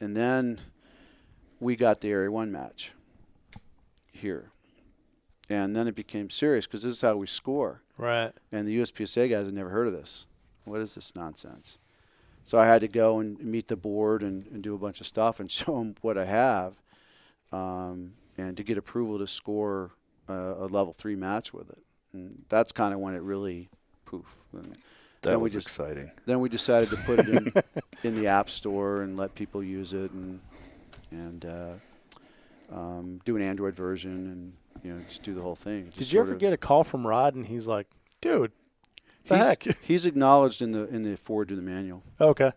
then we got the Area 1 match here. And then it became serious because this is how we score. Right. And the USPSA guys had never heard of this. What is this nonsense? So I had to go and meet the board and do a bunch of stuff and show them what I have, and to get approval to score a level 3 match with it. And that's kind of when it really poof. That was exciting. Then we decided to put it in the App Store and let people use it and do an Android version and just do the whole thing. Did you ever get a call from Rod and he's like, dude, the heck? He's acknowledged in the forward to the manual. Okay.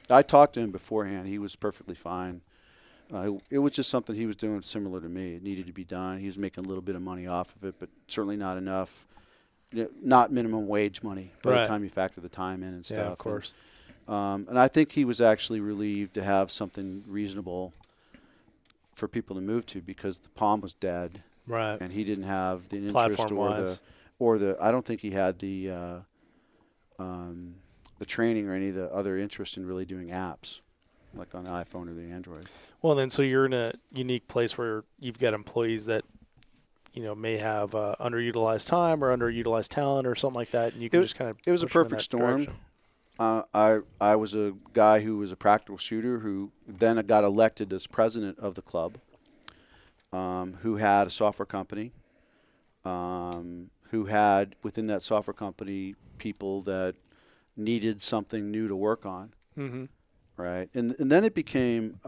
I talked to him beforehand. He was perfectly fine. It was just something he was doing similar to me. It needed to be done. He was making a little bit of money off of it, but certainly not enough. Not minimum wage money by Right. the time you factor the time in and stuff. Yeah, of course. And I think he was actually relieved to have something reasonable for people to move to because the Palm was dead. Right. And he didn't have the interest Platform-wise. or the I don't think he had the training or any of the other interest in really doing apps like on the iPhone or the Android. Well, then, so you're in a unique place where you've got employees that, may have underutilized time or underutilized talent or something like that, and you can just kind of. It was a perfect storm. I was a guy who was a practical shooter who then got elected as president of the club, who had a software company, who had within that software company people that needed something new to work on. Mm-hmm. Right. And then it became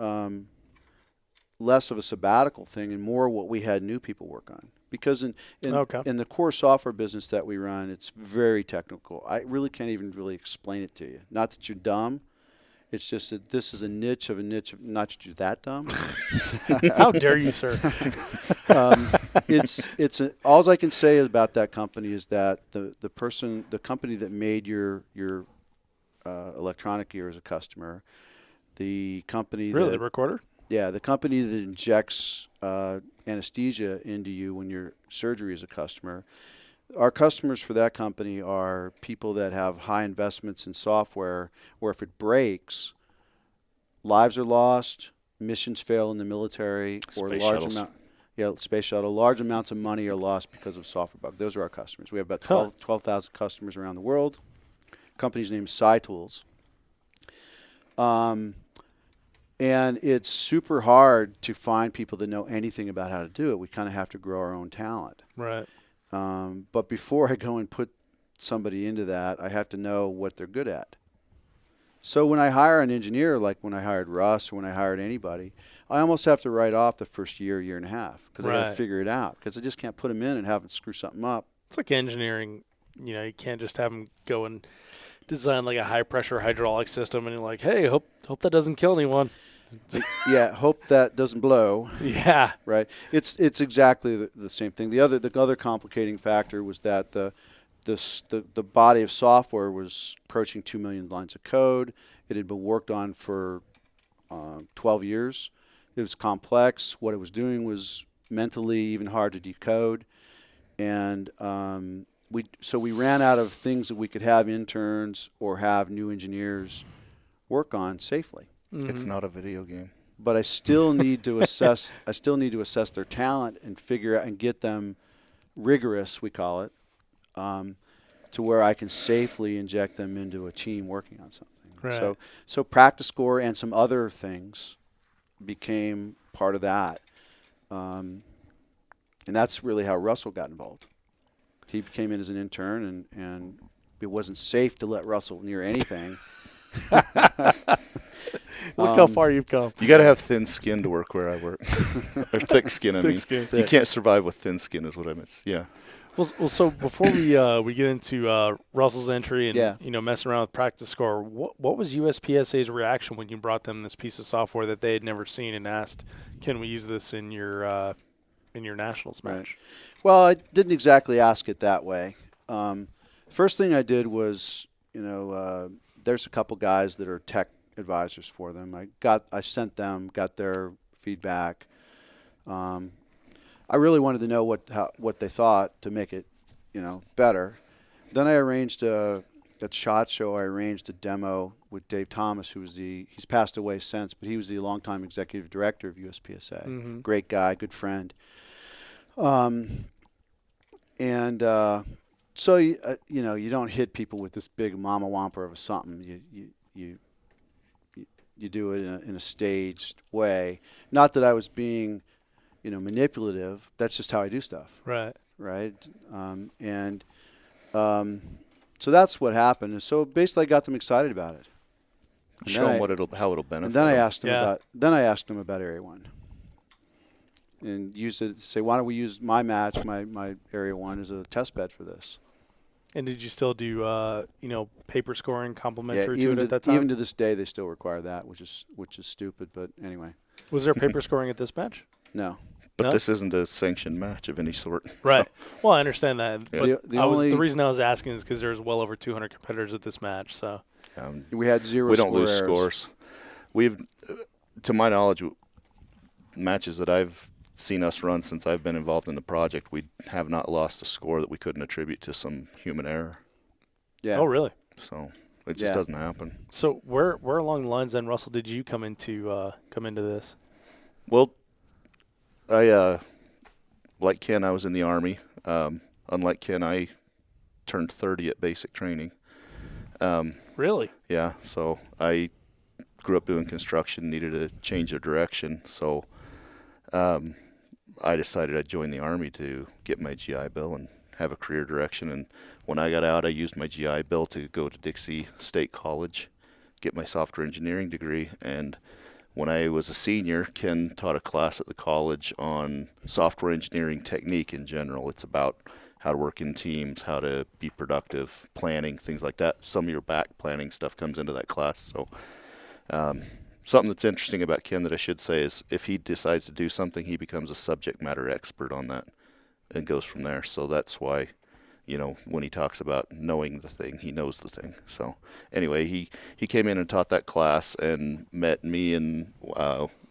less of a sabbatical thing and more what we had new people work on. Because in the core software business that we run, it's very technical. I really can't even really explain it to you. Not that you're dumb. It's just that this is a niche of not that you're that dumb. How dare you, sir? All I can say about that company is that the company that made your electronic gear as a customer, the company Really, the recorder? Yeah, the company that injects anesthesia into you when your surgery is a customer. Our customers for that company are people that have high investments in software where if it breaks, lives are lost, missions fail in the military, or Space large shuttles. amount. Yeah, space shuttle. Large amounts of money are lost because of software bugs. Those are our customers. We have about 12,000 customers around the world. Company's name is SciTools. And it's super hard to find people that know anything about how to do it. We kind of have to grow our own talent. Right. But before I go and put somebody into that, I have to know what they're good at. So when I hire an engineer, like when I hired Russ or when I hired anybody, I almost have to write off the first year and a half because I got to figure it out because I just can't put them in and have them screw something up. It's like engineering. You can't just have them go and design like a high-pressure hydraulic system and you're like, hey, hope that doesn't kill anyone. Yeah, hope that doesn't blow. Yeah. Right. It's exactly the same thing. The other complicating factor was that the body of software was approaching 2 million lines of code. It had been worked on for 12 years. It was complex. What it was doing was mentally even hard to decode. And we ran out of things that we could have interns or have new engineers work on safely. Mm-hmm. It's not a video game. But I still need to assess. I still need to assess their talent and figure out and get them rigorous. We call it to where I can safely inject them into a team working on something. Right. So PractiScore and some other things became part of that, and that's really how Russell got involved. He came in as an intern, and it wasn't safe to let Russell near anything. Look how far you've come. You got to have thin skin to work where I work, or thick skin. I mean, skin. You can't survive with thin skin, is what I meant. Yeah. Well, so before we get into Russell's entry and messing around with PractiScore, what was USPSA's reaction when you brought them this piece of software that they had never seen and asked, "Can we use this in your nationals match?" Right. Well, I didn't exactly ask it that way. First thing I did was, there's a couple guys that are tech advisors for them. I sent them, got their feedback. I really wanted to know what they thought to make it, better. Then I arranged at SHOT Show. I arranged a demo with Dave Thomas, he's passed away since, but he was the longtime executive director of USPSA. Mm-hmm. Great guy, good friend. So you don't hit people with this big mama whomper of something. You do it in a staged way. Not that I was being, manipulative. That's just how I do stuff. Right. So that's what happened. And so basically, I got them excited about it. And Show them how it'll benefit. And then them. I asked them about Area 1. And say, why don't we use my match, my Area 1 as a test bed for this? And did you still do paper scoring complementary to it at that time? Even to this day, they still require that, which is stupid. But anyway. Was there paper scoring at this match? No. But this isn't a sanctioned match of any sort. Right. So. Well, I understand that. Yeah. But the reason I was asking is because there's well over 200 competitors at this match. So we had zero. We don't lose errors. scores. We've, to my knowledge, matches that I've seen us run since I've been involved in the project, we have not lost a score that we couldn't attribute to some human error. Yeah. Oh, really? So it just doesn't happen. So where along the lines then, Russell, did you come into this? Well, I like Ken, I was in the Army. Unlike Ken, I turned 30 at basic training. Really? Yeah. So I grew up doing construction, needed a change of direction. So I decided I'd join the Army to get my GI Bill and have a career direction. And when I got out, I used my GI Bill to go to Dixie State College, get my software engineering degree. And when I was a senior, Ken taught a class at the college on software engineering technique in general. It's about how to work in teams, how to be productive, planning, things like that. Some of your back planning stuff comes into that class. So something that's interesting about Ken that I should say is if he decides to do something, he becomes a subject matter expert on that and goes from there. So that's why, when he talks about knowing the thing, he knows the thing. So anyway, he came in and taught that class and met me and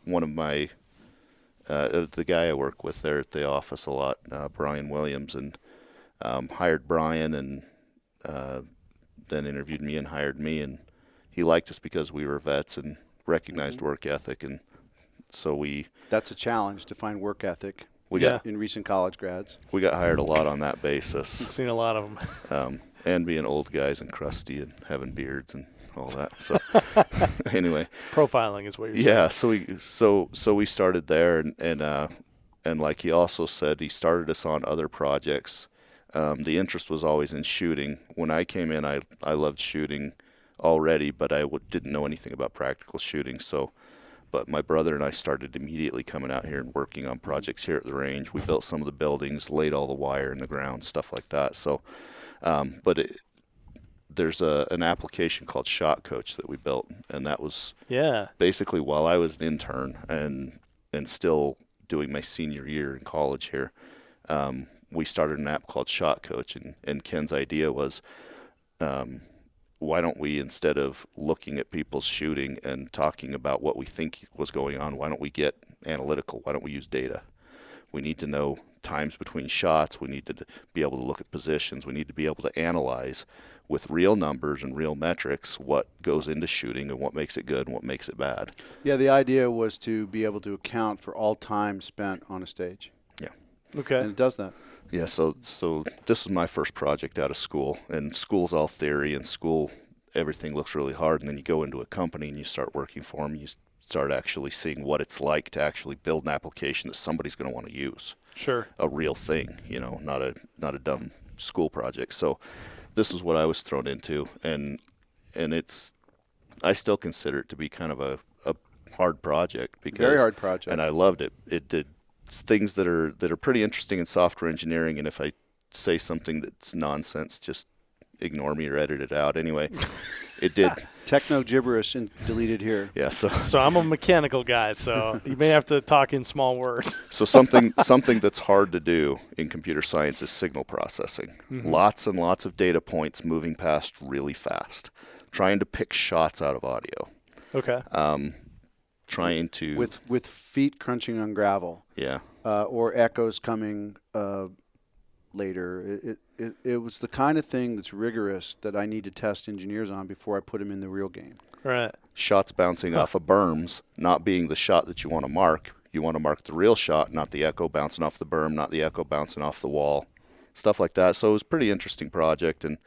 one of my the guy I work with there at the office a lot, Brian Williams, and hired Brian, and then interviewed me and hired me, and he liked us because we were vets and recognized work ethic, and so That's a challenge to find work ethic. We got in recent college grads. We got hired a lot on that basis. I've seen a lot of them. And being old guys and crusty and having beards and all that. So anyway, profiling is what you're saying. Yeah. So we started there, and like he also said, he started us on other projects. The interest was always in shooting. When I came in, I loved shooting already, but I didn't know anything about practical shooting. But my brother and I started immediately coming out here and working on projects here at the range. We built some of the buildings, laid all the wire in the ground, stuff like that. So, there's an application called Shot Coach that we built, and that was basically while I was an intern and still doing my senior year in college here. We started an app called Shot Coach, and Ken's idea was, why don't we, instead of looking at people's shooting and talking about what we think was going on, why don't we get analytical? Why don't we use data? We need to know times between shots. We need to be able to look at positions. We need to be able to analyze with real numbers and real metrics what goes into shooting and what makes it good and what makes it bad. Yeah, the idea was to be able to account for all time spent on a stage. Yeah. Okay. And it does that. Yeah, so this was my first project out of school, and school's all theory, and school, everything looks really hard, and then you go into a company and you start working for them, you start actually seeing what it's like to actually build an application that somebody's going to want to use. Sure. A real thing, not a dumb school project. So this is what I was thrown into, and I still consider it to be kind of a hard project. Very hard project. And I loved it. It did things that are pretty interesting in software engineering, and if I say something that's nonsense, just ignore me or edit it out. Anyway, it did. Techno gibberish and deleted here. Yeah. So I'm a mechanical guy, so you may have to talk in small words. So something that's hard to do in computer science is signal processing. Mm-hmm. Lots and lots of data points moving past really fast. Trying to pick shots out of audio. Okay. Trying to with feet crunching on gravel. Yeah. Or echoes coming later. It was the kind of thing that's rigorous that I need to test engineers on before I put them in the real game. Right. Shots bouncing off of berms, not being the shot that you want to mark. You want to mark the real shot, not the echo bouncing off the berm, not the echo bouncing off the wall, stuff like that. So it was a pretty interesting project, and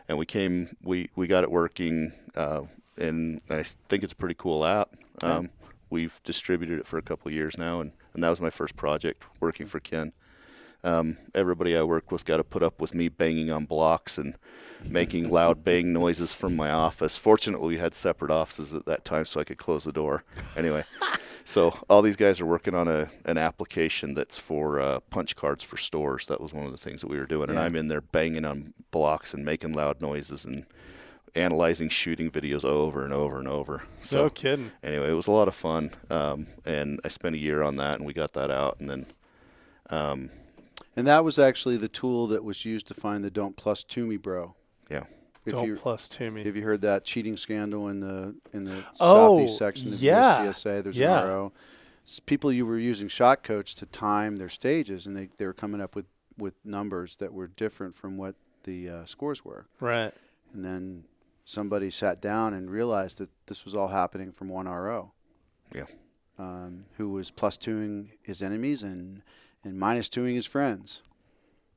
we got it working, and I think it's a pretty cool app. We've distributed it for a couple of years now, and that was my first project working for Ken. Everybody I worked with got to put up with me banging on blocks and making loud bang noises from my office. Fortunately, we had separate offices at that time, so I could close the door. Anyway, so all these guys are working on an application that's for punch cards for stores. That was one of the things that we were doing, and I'm in there banging on blocks and making loud noises and analyzing shooting videos over and over and over. So, no kidding. Anyway, it was a lot of fun, and I spent a year on that, and we got that out, and then. And that was actually the tool that was used to find the "Don't plus to me, bro." Yeah. Don't plus to me. Have you heard that cheating scandal in the southeast section of the USPSA? There's an RO. People you were using Shot Coach to time their stages, and they were coming up with numbers that were different from what the scores were. Right. And then somebody sat down and realized that this was all happening from one RO. Yeah. Who was plus twoing his enemies and minus twoing his friends.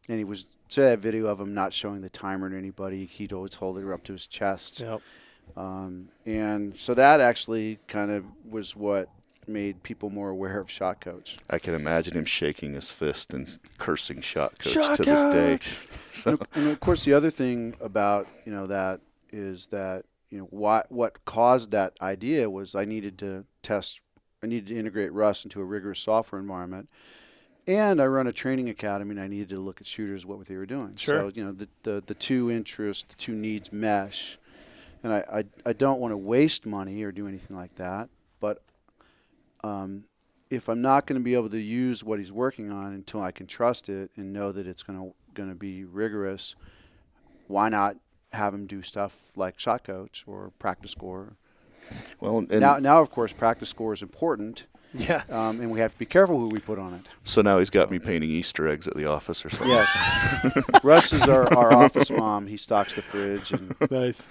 And he was that video of him not showing the timer to anybody. He'd always hold it up to his chest. Yep. And so that actually kind of was what made people more aware of Shot Coach. I can imagine him shaking his fist and cursing Shot Coach to this day. So. And of course, the other thing about that is that what caused that idea was I needed to integrate Rust into a rigorous software environment. And I run a training academy, and I needed to look at shooters, what they were doing. Sure. So, the two interests, the two needs mesh. And I don't want to waste money or do anything like that. But if I'm not going to be able to use what he's working on until I can trust it and know that it's going to be rigorous, why not have him do stuff like Shot Coach or PractiScore? Well, now, of course, PractiScore is important. Yeah. And we have to be careful who we put on it. So now he's got me painting Easter eggs at the office or something. Yes. Russ is our office mom. He stocks the fridge. And Nice.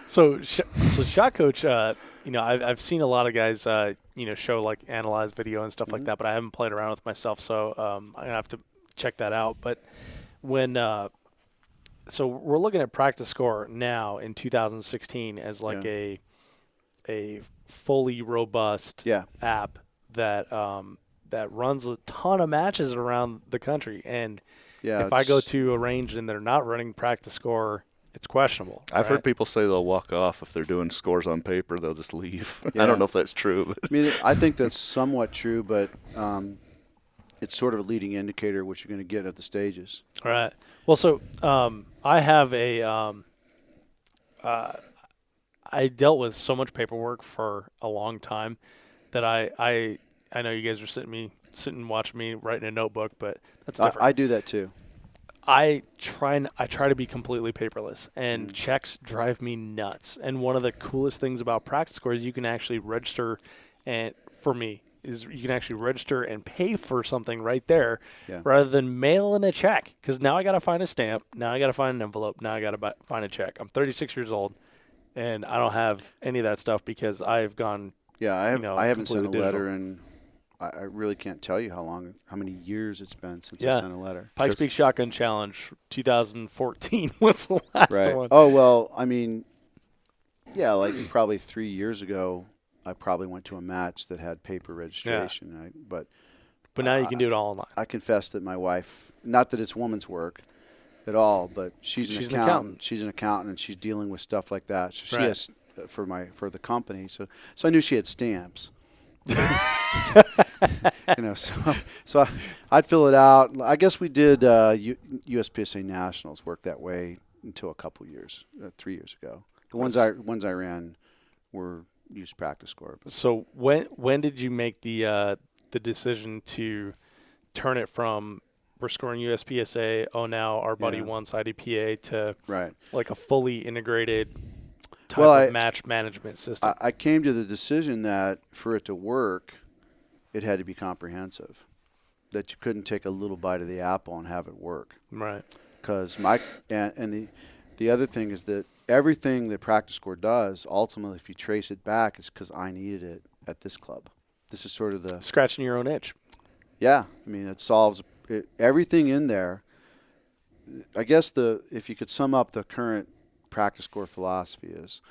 So shot coach, I've seen a lot of guys, show like analyze video and stuff like that, but I haven't played around with myself, so I'm gonna have to check that out. But when so we're looking at PractiScore now in 2016 as like a fully robust app that runs a ton of matches around the country. And if I go to a range and they're not running PractiScore, it's questionable. I've heard people say they'll walk off if they're doing scores on paper. They'll just leave. Yeah. I don't know if that's true. But. I mean, I think that's somewhat true, but it's sort of a leading indicator of what you're going to get at the stages. All right. Well, so I have I dealt with so much paperwork for a long time that I know you guys are sitting watching me writing a notebook, but that's different. I do that too. I try to be completely paperless, and checks drive me nuts. And one of the coolest things about PractiScore is you can actually register, and for me is you can actually register and pay for something right there, rather than mail in a check. Because now I got to find a stamp, now I got to find an envelope, now I got to find a check. I'm 36 years old, and I don't have any of that stuff because I've gone. Yeah, I haven't sent a letter digital. in. I really can't tell you how many years it's been since I sent a letter. Pikes Peak Shotgun Challenge 2014 was the last one. Oh, well, I mean, like probably 3 years ago, I probably went to a match that had paper registration. But now you can do it all online. I confess that my wife, not that it's woman's work at all, but she's an accountant. She's an accountant, and she's dealing with stuff like that. So she has for the company. So I knew she had stamps. So I'd fill it out. I guess we did USPSA Nationals work that way until a couple years, 3 years ago. The ones I ran were used PractiScore. So when did you make the decision to turn it from we're scoring USPSA, now our buddy wants IDPA to like a fully integrated type of match management system? I came to the decision that for it to work, it had to be comprehensive. That you couldn't take a little bite of the apple and have it work. Right. Because the other thing is that everything that PractiScore does, ultimately, if you trace it back, is because I needed it at this club. This is sort of the scratching your own itch. Yeah, I mean, it solves everything in there. I guess if you could sum up the current PractiScore philosophy is,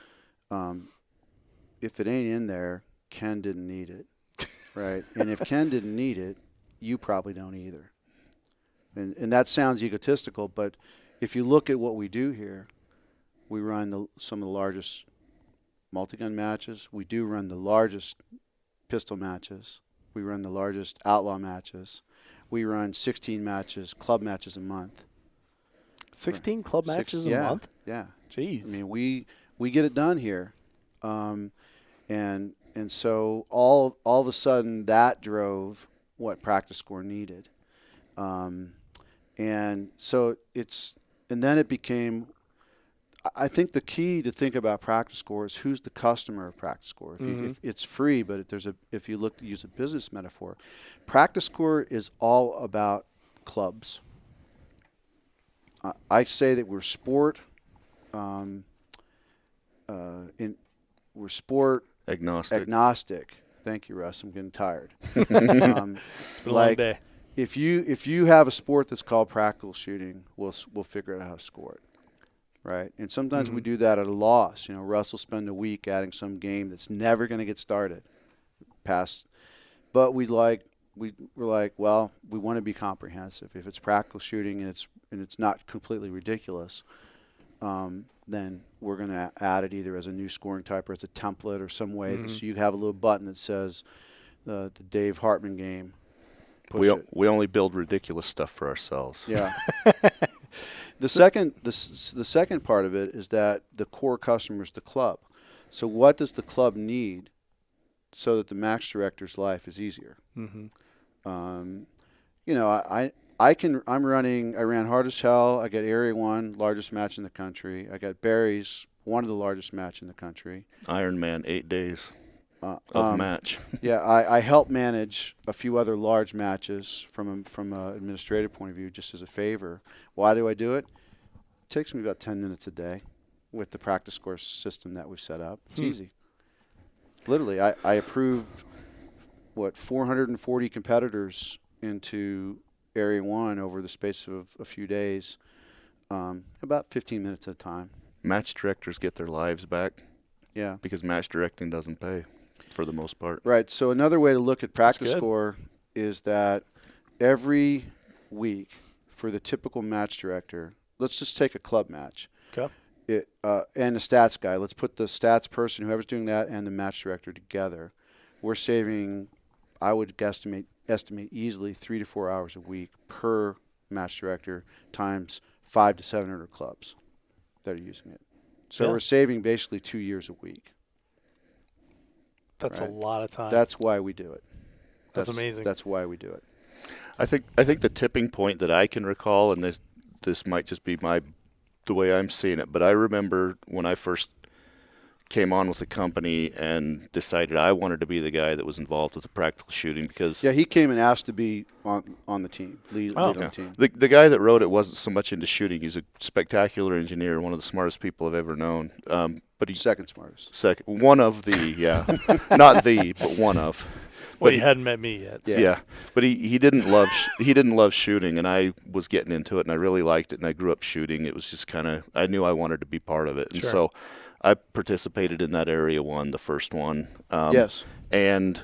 if it ain't in there, Ken didn't need it, right? And if Ken didn't need it, you probably don't either. And that sounds egotistical, but if you look at what we do here, we run some of the largest multi-gun matches. We do run the largest pistol matches. We run the largest outlaw matches. We run 16 matches, club matches a month. 16 club matches a month? Yeah. Jeez. I mean, we get it done here. And so all of a sudden that drove what PractiScore needed. And so then it became, I think the key to think about PractiScore is who's the customer of PractiScore. If it's free, but if you look to use a business metaphor, PractiScore is all about clubs. I say that we're sport. We're sport agnostic. Thank you, Russ. I'm getting tired. It's been a long day. If you have a sport that's called practical shooting, we'll figure out how to score it, right? And sometimes we do that at a loss. Russ will spend a week adding some game that's never going to get started. But we're like, well, we want to be comprehensive. If it's practical shooting and it's not completely ridiculous, then we're going to add it either as a new scoring type or as a template or some way. So you have a little button that says the Dave Hartman game. We only build ridiculous stuff for ourselves. Yeah. The second part of it is that the core customer is the club. So what does the club need so that the match director's life is easier? I ran Hard as Hell. I got Area 1, largest match in the country. I got Barry's, one of the largest match in the country. Ironman, 8 days. of match. Yeah, I help manage a few other large matches from an administrative point of view, just as a favor. Why do I do it? It takes me about 10 minutes a day with the PractiScore's system that we've set up. It's easy. Literally, I approved, 440 competitors into Area 1 over the space of a few days, about 15 minutes at a time. Match directors get their lives back. Yeah. Because match directing doesn't pay for the most part. Right. So another way to look at PractiScore is that every week for the typical match director, let's just take a club match. Okay. And the stats guy. Let's put the stats person, whoever's doing that, and the match director together. We're saving, I would estimate easily 3 to 4 hours a week per match director times 500 to 700 clubs that are using it. So we're saving basically 2 years a week. That's a lot of time. That's why we do it. That's amazing. That's why we do it. I think the tipping point that I can recall, and this might just be the way I'm seeing it, but I remember when I first came on with the company and decided I wanted to be the guy that was involved with the practical shooting because he came and asked to be on the team, lead on the team. The guy that wrote it wasn't so much into shooting. He's a spectacular engineer, one of the smartest people I've ever known. But he's second smartest. One of the, not the, but one of. Well, he hadn't met me yet. So. Yeah, but he didn't love shooting, and I was getting into it, and I really liked it, and I grew up shooting. It was just kind of, I knew I wanted to be part of it, and so I participated in that Area 1, the first one. Yes. And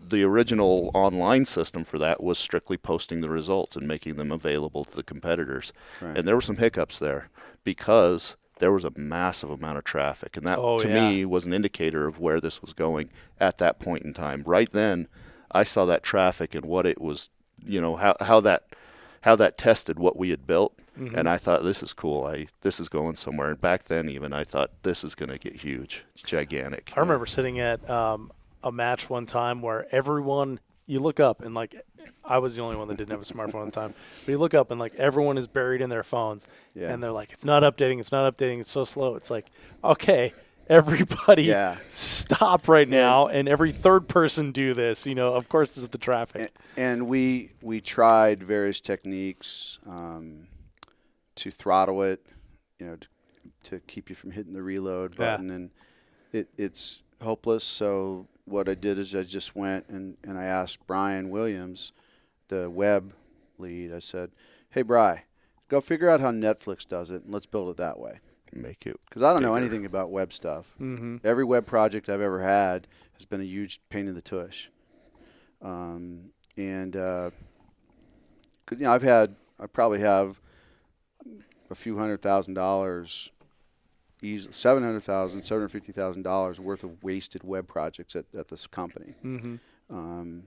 the original online system for that was strictly posting the results and making them available to the competitors. Right. And there were some hiccups there because there was a massive amount of traffic. And that, me, was an indicator of where this was going at that point in time. Right then, I saw that traffic and what it was, how that tested what we had built. Mm-hmm. And I thought, this is cool. This is going somewhere. And back then even, I thought, this is going to get huge. It's gigantic. I remember sitting at a match one time where everyone, you look up and, I was the only one that didn't have a smartphone at the time. But you look up and, everyone is buried in their phones. Yeah. And they're like, it's not updating, it's so slow. It's like, okay, everybody stop right now, and every third person do this. Of course, this is the traffic. And we tried various techniques to throttle it, to keep you from hitting the reload button, and it's hopeless. So what I did is I just went and I asked Brian Williams, the web lead. I said, "Hey, Bri, go figure out how Netflix does it, and let's build it that way." Make it because I don't know anything about web stuff. Mm-hmm. Every web project I've ever had has been a huge pain in the tush, I probably have a few $100,000, easily $700,000, $750,000 worth of wasted web projects at this company. Mm-hmm.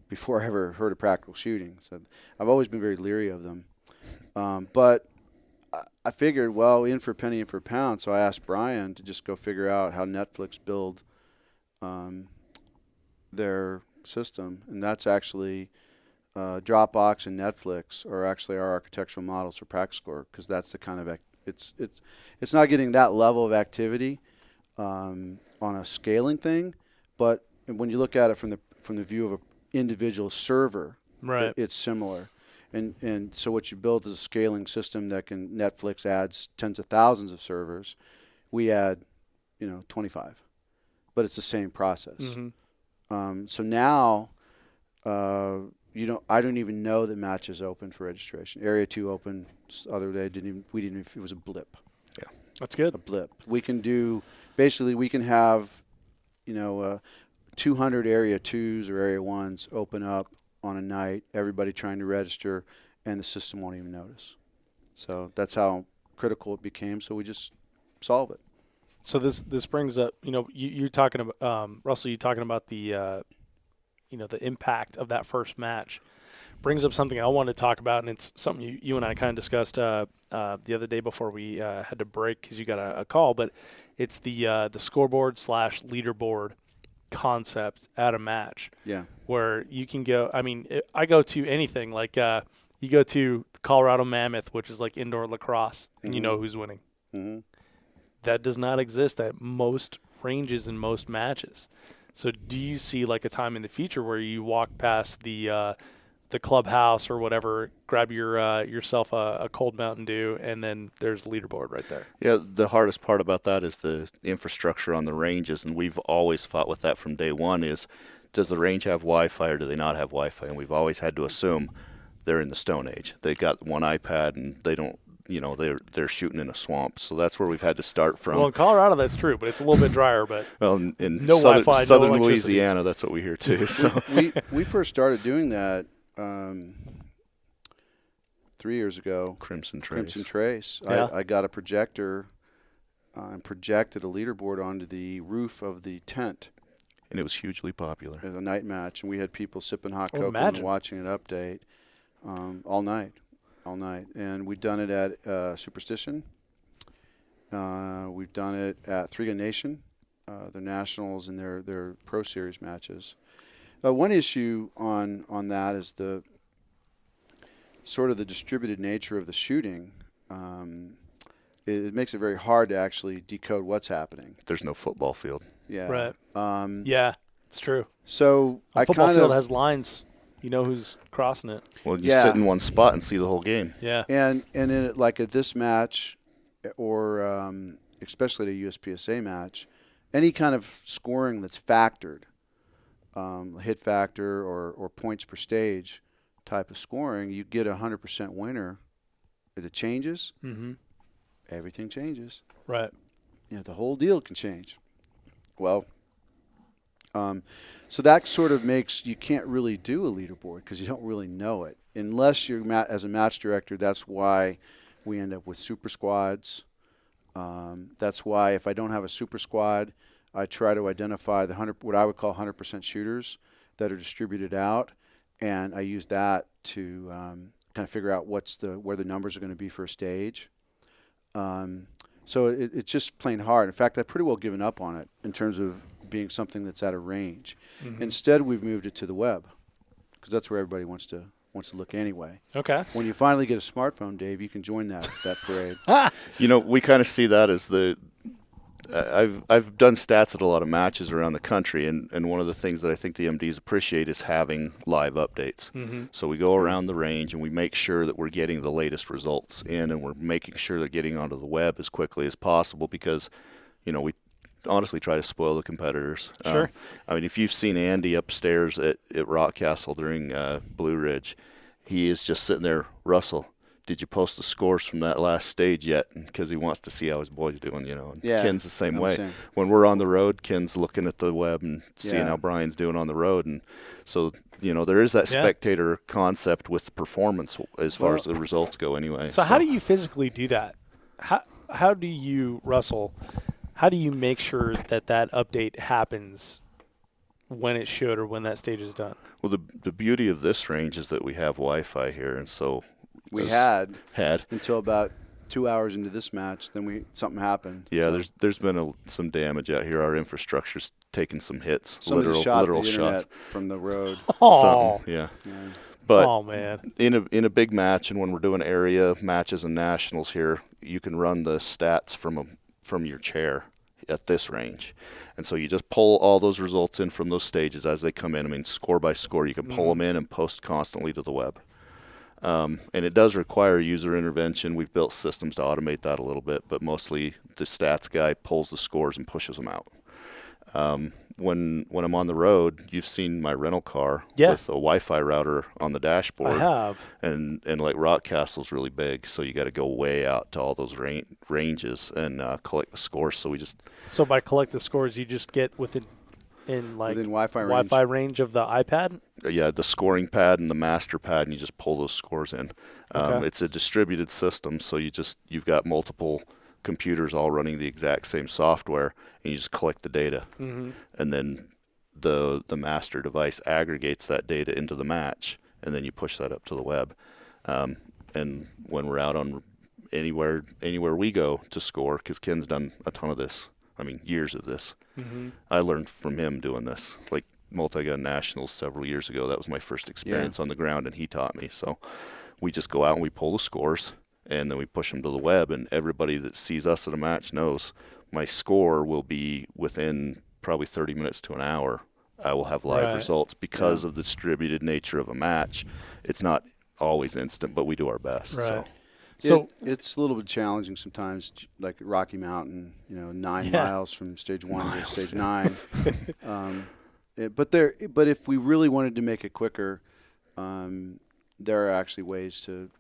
Before I ever heard of practical shooting, so I've always been very leery of them. But I figured, well, in for a penny, in for a pound. So I asked Brian to just go figure out how Netflix build their system, and that's actually Dropbox and Netflix are actually our architectural models for PractiScore, because that's the kind of it's not getting that level of activity on a scaling thing, but when you look at it from the view of an individual server, right, it's similar. And so what you build is a scaling system that Netflix adds tens of thousands of servers. We add, 25, but it's the same process. Mm-hmm. So now, I don't even know that match is open for registration. Area 2 open the other day. It was a blip. Yeah, that's good. A blip. We can have, 200 Area 2s or Area 1s open up on a night, everybody trying to register, and the system won't even notice. So that's how critical it became. So we just solve it. So this brings up, you're talking about Russell. You're talking about the the impact of that first match. Brings up something I want to talk about, and it's something you and I kind of discussed the other day before we had to break because you got a call. But it's the scoreboard / leaderboard concept at a match. Yeah. Where you can go, I go to anything like you go to Colorado Mammoth, which is like indoor lacrosse, and you know who's winning. Mm-hmm. That does not exist at most ranges in most matches. So do you see like a time in the future where you walk past the clubhouse or whatever, grab yourself a cold Mountain Dew, and then there's the leaderboard right there? Yeah, the hardest part about that is the infrastructure on the ranges, and we've always fought with that from day one is, does the range have Wi-Fi or do they not have Wi-Fi? And we've always had to assume they're in the Stone Age. They got one iPad and they don't, they're shooting in a swamp. So that's where we've had to start from. Well, in Colorado, that's true, but it's a little bit drier. But well, in no Wi-Fi, southern no Louisiana, that's what we hear too. So we first started doing that 3 years ago. Crimson Trace. Yeah. I got a projector and projected a leaderboard onto the roof of the tent. And it was hugely popular. It was a night match, and we had people sipping hot cocoa imagine. and watching it update all night. And we've done it at Superstition. We've done it at Three Gun Nation, their nationals and their Pro Series matches. One issue on that is the sort of the distributed nature of the shooting. It makes it very hard to actually decode what's happening. There's no football field. Yeah. right, yeah, it's true. So A football field has lines. You know who's crossing it. Well, you sit in one spot and see the whole game. Yeah. And in it, like at this match, or especially at a USPSA match, any kind of scoring that's factored, hit factor or points per stage type of scoring, you get a 100% winner. If it changes, everything changes. Right. The whole deal can change. Well, so that sort of makes you can't really do a leaderboard because you don't really know it unless you're as a match director. That's why we end up with super squads. That's why if I don't have a super squad, I try to identify what I would call 100% shooters that are distributed out, and I use that to kind of figure out where the numbers are going to be for a stage. So it's just plain hard. In fact, I've pretty well given up on it in terms of being something that's out of range. Instead, we've moved it to the web because that's where everybody wants to look anyway. Okay. When you finally get a smartphone, Dave, you can join that parade. We kind of see that as I've done stats at a lot of matches around the country, and one of the things that I think the MDs appreciate is having live updates. So we go around the range and we make sure that we're getting the latest results in, and we're making sure they're getting onto the web as quickly as possible because, we honestly try to spoil the competitors. Sure. If you've seen Andy upstairs at Rock Castle during Blue Ridge, he is just sitting there, Russell, did you post the scores from that last stage yet? Because he wants to see how his boy's doing, And Ken's the same way. When we're on the road, Ken's looking at the web and seeing how Brian's doing on the road. And so, there is that spectator concept with performance as far as the results go anyway. So how do you physically do that? How do you, Russell, how do you make sure that update happens when it should or when that stage is done? Well, the beauty of this range is that we have Wi-Fi here, and so we had until about 2 hours into this match. Then something happened. Yeah, so there's been some damage out here. Our infrastructure's taken some hits, literal shots from the road. Yeah. But man, in a big match, and when we're doing area matches and nationals here, you can run the stats from your chair at this range. And so you just pull all those results in from those stages as they come in. Score by score, you can pull them in and post constantly to the web. And it does require user intervention. We've built systems to automate that a little bit, but mostly the stats guy pulls the scores and pushes them out. When I'm on the road, you've seen my rental car with a Wi-Fi router on the dashboard. I have. And like Rock Castle's really big, so you got to go way out to all those ranges and collect the scores. So by collect the scores, you just get within Wi-Fi range of the iPad? Yeah, the scoring pad and the master pad, and you just pull those scores in. It's a distributed system, so you've got multiple computers all running the exact same software, and you just collect the data. And then the master device aggregates that data into the match, and then you push that up to the web. And when we're out on anywhere we go to score, because Ken's done a ton of this, years of this. I learned from him doing this, like multi-gun nationals several years ago. That was my first experience on the ground, and he taught me. So we just go out and we pull the scores, and then we push them to the web, and everybody that sees us at a match knows my score will be within probably 30 minutes to an hour, I will have live results because of the distributed nature of a match. It's not always instant, but we do our best. Right. So it's a little bit challenging sometimes, like at Rocky Mountain, 9 miles from stage 1 to stage 9. But if we really wanted to make it quicker, there are actually ways to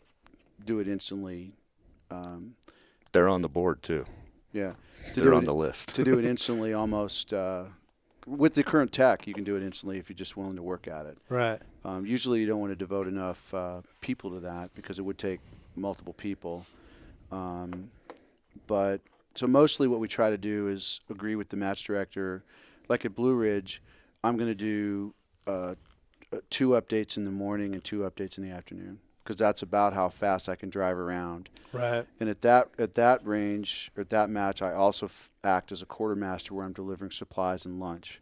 do it instantly. They're on the board too. Yeah. They're on the list. To do it instantly almost, with the current tech, you can do it instantly if you're just willing to work at it. Right. Usually you don't want to devote enough people to that because it would take multiple people. But so mostly what we try to do is agree with the match director. Like at Blue Ridge, I'm going to do 2 updates in the morning and 2 updates in the afternoon because that's about how fast I can drive around. Right. And at that range, or at that match, I also act as a quartermaster where I'm delivering supplies and lunch.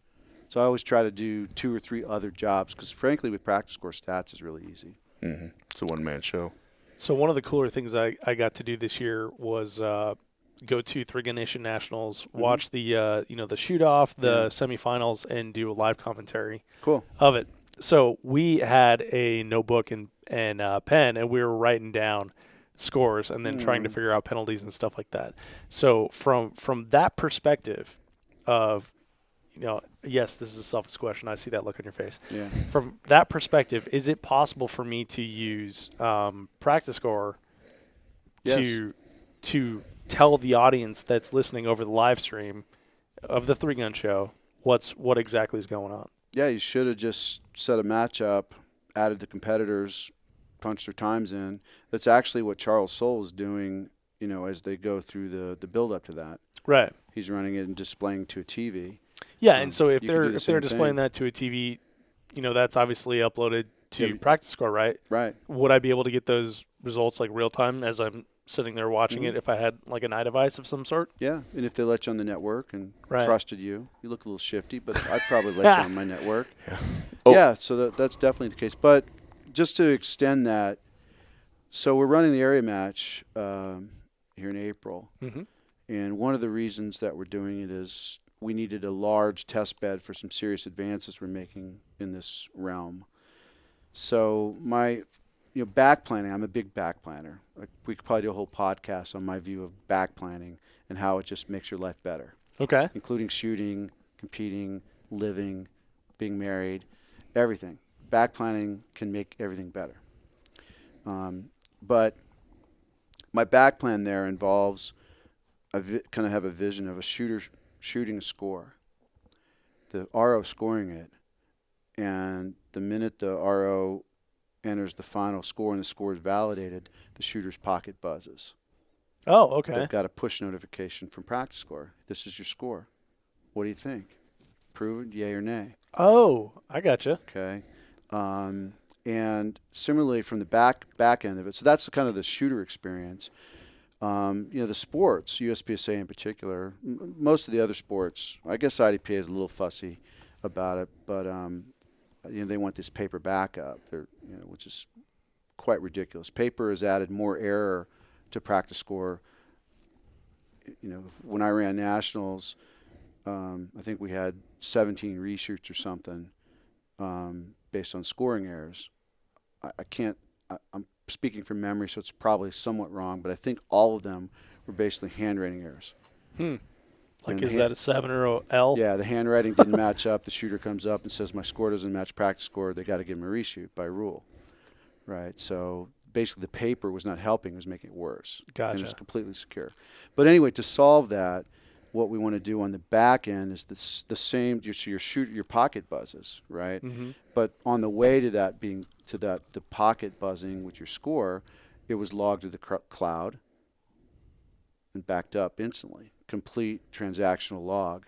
So I always try to do 2 or 3 other jobs because, frankly, with PractiScore's stats is really easy. Mm-hmm. It's a one-man show. So one of the cooler things I got to do this year was go to Three Gun Nation Nationals, watch the the shoot off, the semifinals, and do a live commentary. Cool. Of it. So we had a notebook and pen, and we were writing down scores and then trying to figure out penalties and stuff like that. So from that perspective of, yes, this is a selfish question. I see that look on your face. Yeah. From that perspective, is it possible for me to use PractiScore to tell the audience that's listening over the live stream of the Three Gun Show what exactly is going on? Yeah, you should have just set a match up, added the competitors, punched their times in. That's actually what Charles Soule is doing, as they go through the build up to that. Right. He's running it and displaying to a TV. Yeah, and so if they're same displaying thing. that to a TV, that's obviously uploaded to PractiScore, right? Right. Would I be able to get those results like real time as I'm sitting there watching it if I had like an iDevice of some sort? Yeah, and if they let you on the network and Right. trusted you look a little shifty, but I'd probably let you on my network. Yeah. Oh. Yeah, so that's definitely the case. But just to extend that, so we're running the area match here in April. Mm-hmm. And one of the reasons that we're doing it is we needed a large test bed for some serious advances we're making in this realm. So my back planning, I'm a big back planner. Like we could probably do a whole podcast on my view of back planning and how it just makes your life better. Okay. Including shooting, competing, living, being married, everything. Back planning can make everything better. But my back plan there involves kind of have a vision of a shooter shooting a score, the RO scoring it, and the minute the RO enters the final score and the score is validated, the shooter's pocket buzzes. Oh, okay. They've got a push notification from PractiScore. This is your score. What do you think? Proven, yay or nay? Oh, I gotcha. Okay. And similarly from the back end of it, so that's kind of the shooter experience. The sports, USPSA in particular, most of the other sports, I guess IDPA is a little fussy about it, but they want this paper backup, which is quite ridiculous. Paper has added more error to PractiScore. When I ran nationals, I think we had 17 reshoots or something based on scoring errors. I'm speaking from memory, so it's probably somewhat wrong, but I think all of them were basically handwriting errors. Like, is that a 7 or a L? Yeah, the handwriting didn't match up. The shooter comes up and says, my score doesn't match PractiScore. They got to give him a reshoot by rule. Right, so basically the paper was not helping. It was making it worse. Gotcha. And it was completely secure. But anyway, to solve that, what we want to do on the back end is the same. Your pocket buzzes, right? Mm-hmm. But on the way to that the pocket buzzing with your score, it was logged to the cloud and backed up instantly. Complete transactional log.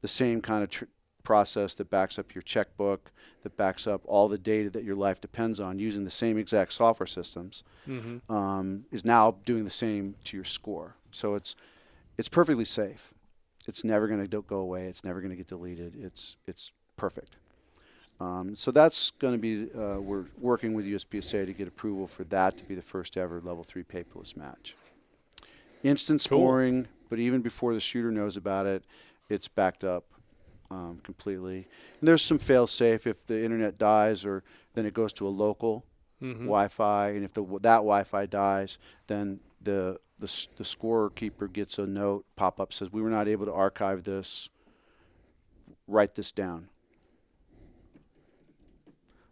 The same kind of process that backs up your checkbook, that backs up all the data that your life depends on, using the same exact software systems, is now doing the same to your score. So it's perfectly safe. It's never going to go away. It's never going to get deleted. It's perfect. So that's going to be, we're working with USPSA to get approval for that to be the first ever level 3 paperless match. Instant scoring, but even before the shooter knows about it, it's backed up completely. And there's some fail-safe. If the internet dies, or then it goes to a local Wi-Fi, and if that Wi-Fi dies, then the scorekeeper gets a note pop-up, says we were not able to archive this. Write this down.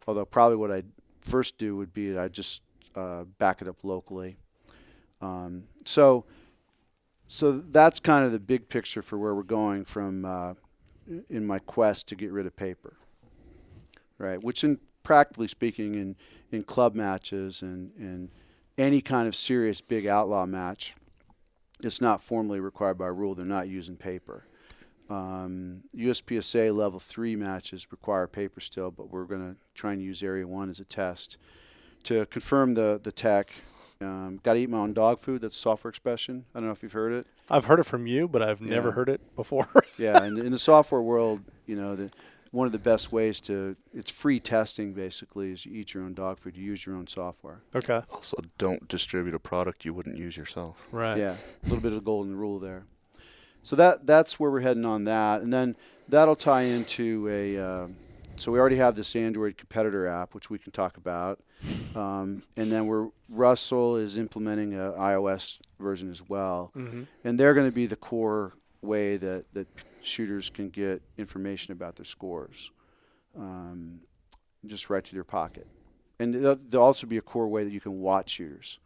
Although probably what I'd first do would be I'd just back it up locally. So that's kind of the big picture for where we're going from in my quest to get rid of paper, right? Which, in practically speaking, in club matches and any kind of serious big outlaw match, it's not formally required by rule. They're not using paper. USPSA level 3 matches require paper still, but we're going to try and use Area 1 as a test to confirm the tech. Got to eat my own dog food. That's a software expression. I don't know if you've heard it. I've heard it from you, but I've never heard it before. Yeah, and in the software world, one of the best ways it's free testing basically, is you eat your own dog food. You use your own software. Okay. Also, don't distribute a product you wouldn't use yourself. Right. Yeah, a little bit of the golden rule there. So that's where we're heading on that. And then that'll tie into so we already have this Android competitor app, which we can talk about. And then Russell is implementing an iOS version as well. Mm-hmm. And they're going to be the core way that shooters can get information about their scores, just right to their pocket. And there'll also be a core way that you can watch shooters.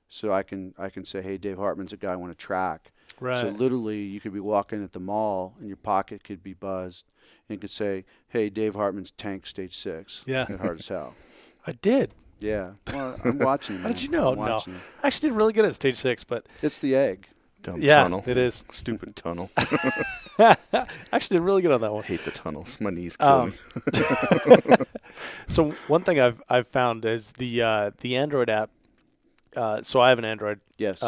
So I can say, hey, Dave Hartman's a guy I want to track. Right. So literally, you could be walking at the mall, and your pocket could be buzzed, and could say, hey, Dave Hartman's tank stage 6 at Hard as Hell. I did. Yeah. Well, I'm watching. How did you know? No. I actually did really good at stage 6, but it's the egg. Dumb tunnel. It is. Stupid tunnel. I actually did really good on that one. I hate the tunnels. My knees kill me. So one thing I've found is the Android app. So I have an Android. Yes.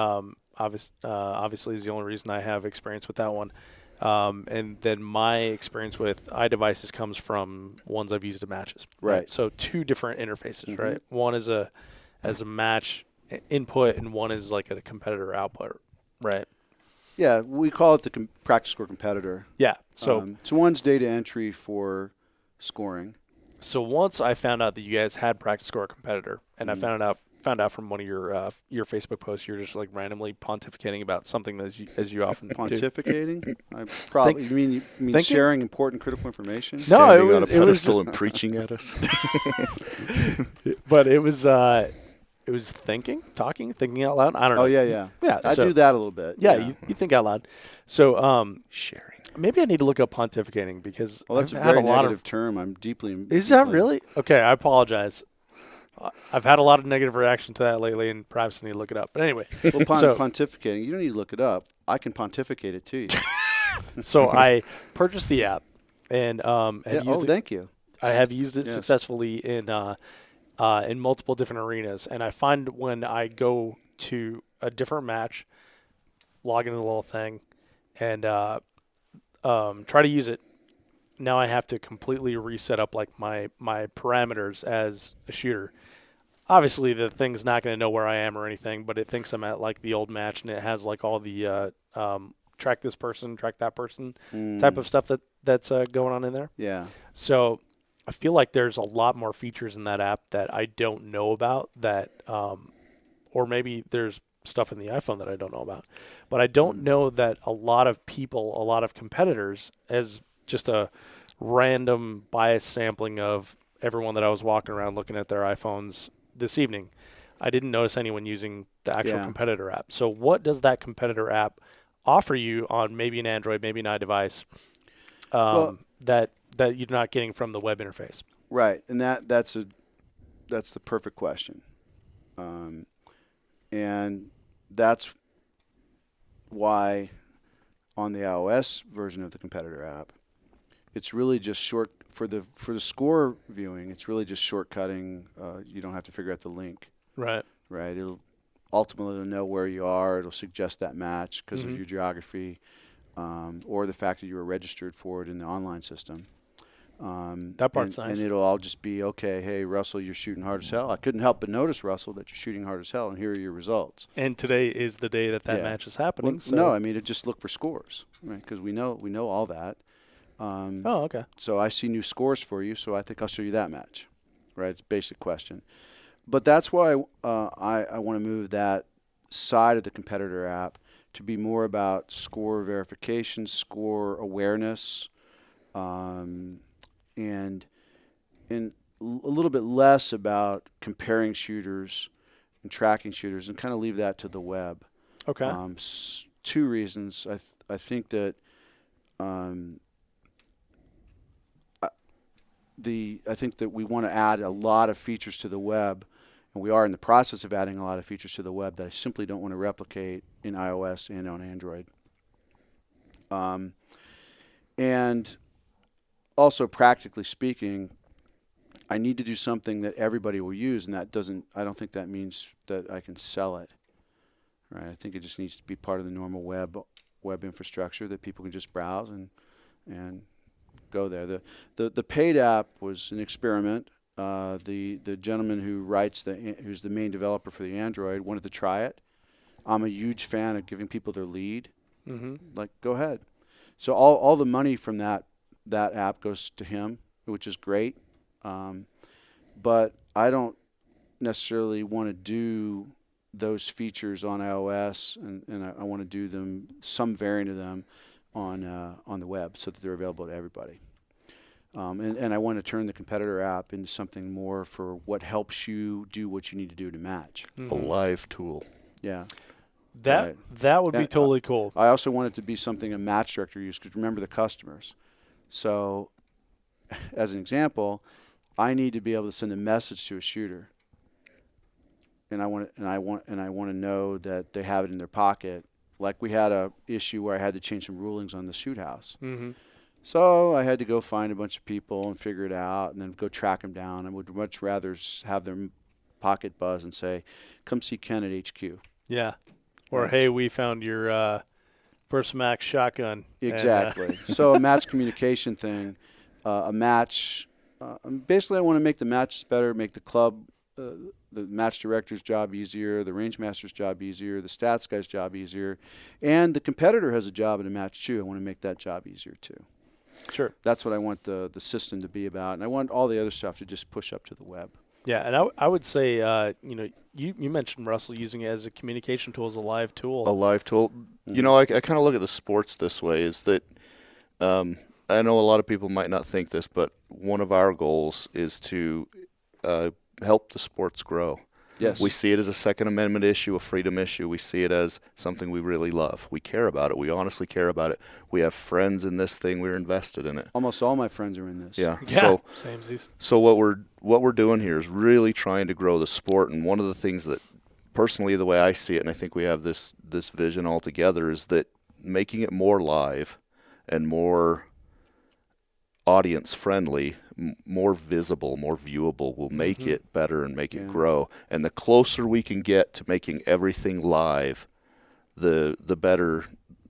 Obviously is the only reason I have experience with that one. And then my experience with iDevices comes from ones I've used in matches. Right. So two different interfaces, right? One is a match input, and one is like a competitor output, right? Yeah, we call it the PractiScore competitor. Yeah. So one's data entry for scoring. So once I found out that you guys had PractiScore competitor, and I found out from one of your Facebook posts, you're just like randomly pontificating about something as you often pontificating. Do. I probably you mean sharing important critical information. Standing on a pedestal and preaching at us. But it was thinking out loud. I don't know. Oh yeah. I do that a little bit. Yeah. You think out loud. So sharing. Maybe I need to look up pontificating because that's I've a very had a lot negative term. I'm deeply. Is that really? Okay, I apologize. I've had a lot of negative reaction to that lately, and perhaps I need to look it up. But anyway. Well, pontificating, you don't need to look it up. I can pontificate it to you. So I purchased the app, and thank you. I have used it successfully in multiple different arenas, and I find when I go to a different match, log into the little thing, and try to use it, now I have to completely reset up like my parameters as a shooter. Obviously, the thing's not going to know where I am or anything, but it thinks I'm at like the old match, and it has like all the track this person, track that person type of stuff that's going on in there. Yeah. So I feel like there's a lot more features in that app that I don't know about that, or maybe there's stuff in the iPhone that I don't know about. But I don't know that a lot of competitors, as just a random bias sampling of everyone that I was walking around looking at their iPhones this evening, I didn't notice anyone using the actual competitor app. So what does that competitor app offer you on maybe an Android, maybe an iDevice, that you're not getting from the web interface? Right, and that's the perfect question, and that's why on the iOS version of the competitor app, it's really just short for the score viewing. It's really just shortcutting. You don't have to figure out the link. Right. It'll ultimately know where you are. It'll suggest that match because of your geography, or the fact that you were registered for it in the online system. That part's nice. And it'll all just be, okay, hey, Russell, you're shooting hard as hell. I couldn't help but notice, Russell, that you're shooting hard as hell, and here are your results. And today is the day that match is happening. Well, no, I mean, to just look for scores, right? Because we know all that. Oh, okay. So I see new scores for you, so I think I'll show you that match, right? It's a basic question. But that's why I want to move that side of the competitor app to be more about score verification, score awareness, and a little bit less about comparing shooters and tracking shooters, and kind of leave that to the web. Okay. 2 reasons. I think that I think that we want to add a lot of features to the web, and we are in the process of adding a lot of features to the web that I simply don't want to replicate in iOS and on Android. And also, practically speaking, I need to do something that everybody will use, and I don't think that means that I can sell it. Right? I think it just needs to be part of the normal web infrastructure that people can just browse and go there. The paid app was an experiment. The gentleman who's the main developer for the Android wanted to try it. I'm a huge fan of giving people their lead. Mm-hmm. Like, go ahead. So all the money from that app goes to him, which is great. But I don't necessarily want to do those features on iOS, and I want to do them, some variant of them, on the web so that they're available to everybody. And I want to turn the competitor app into something more for what helps you do what you need to do to match. Mm-hmm. A live tool. Yeah. That would be totally cool. I also want it to be something a match director uses, because remember the customers. So, as an example, I need to be able to send a message to a shooter, and I want to know that they have it in their pocket. Like, we had a issue where I had to change some rulings on the shoot house. Mm-hmm. So I had to go find a bunch of people and figure it out, and then go track them down. I would much rather have their pocket buzz and say, "Come see Ken at HQ." Yeah. Or, hey, we found your first Max shotgun. Exactly. So a match communication thing, a match. Basically, I want to make the matches better, make the club, the match director's job easier, the range master's job easier, the stats guy's job easier, and the competitor has a job in a match too. I want to make that job easier too. Sure. That's what I want the system to be about, and I want all the other stuff to just push up to the web. Yeah, and I would say, you mentioned, Russell, using it as a communication tool, as a live tool. A live tool. Mm-hmm. You know, I kind of look at the sports this way, is that I know a lot of people might not think this, but one of our goals is to help the sports grow. Yes. We see it as a Second Amendment issue, a freedom issue. We see it as something we really love. We care about it. We honestly care about it. We have friends in this thing. We're invested in it. Almost all my friends are in this. Yeah. Yeah, samesies. So what we're doing here is really trying to grow the sport. And one of the things that, personally, the way I see it, and I think we have this vision all together, is that making it more live and more audience friendly, more visible, more viewable will make it better and make it grow. And the closer we can get to making everything live, the better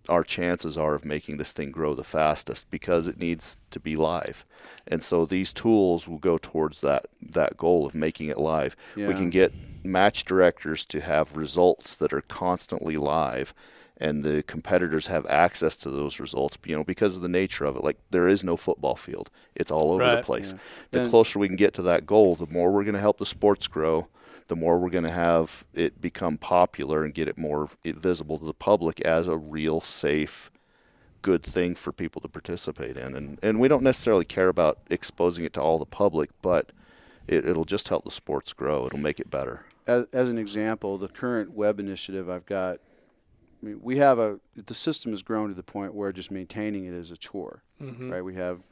our chances are of making this thing grow the fastest, because it needs to be live. And so these tools will go towards that goal of making it live. Yeah. We can get match directors to have results that are constantly live, and the competitors have access to those results, because of the nature of it. Like, there is no football field. It's all over the place. Yeah. The closer we can get to that goal, the more we're going to help the sports grow, the more we're going to have it become popular and get it more visible to the public as a real, safe, good thing for people to participate in. And we don't necessarily care about exposing it to all the public, but it'll just help the sports grow. It'll make it better. As an example, the current web initiative I've got, the system has grown to the point where just maintaining it is a chore, right? We have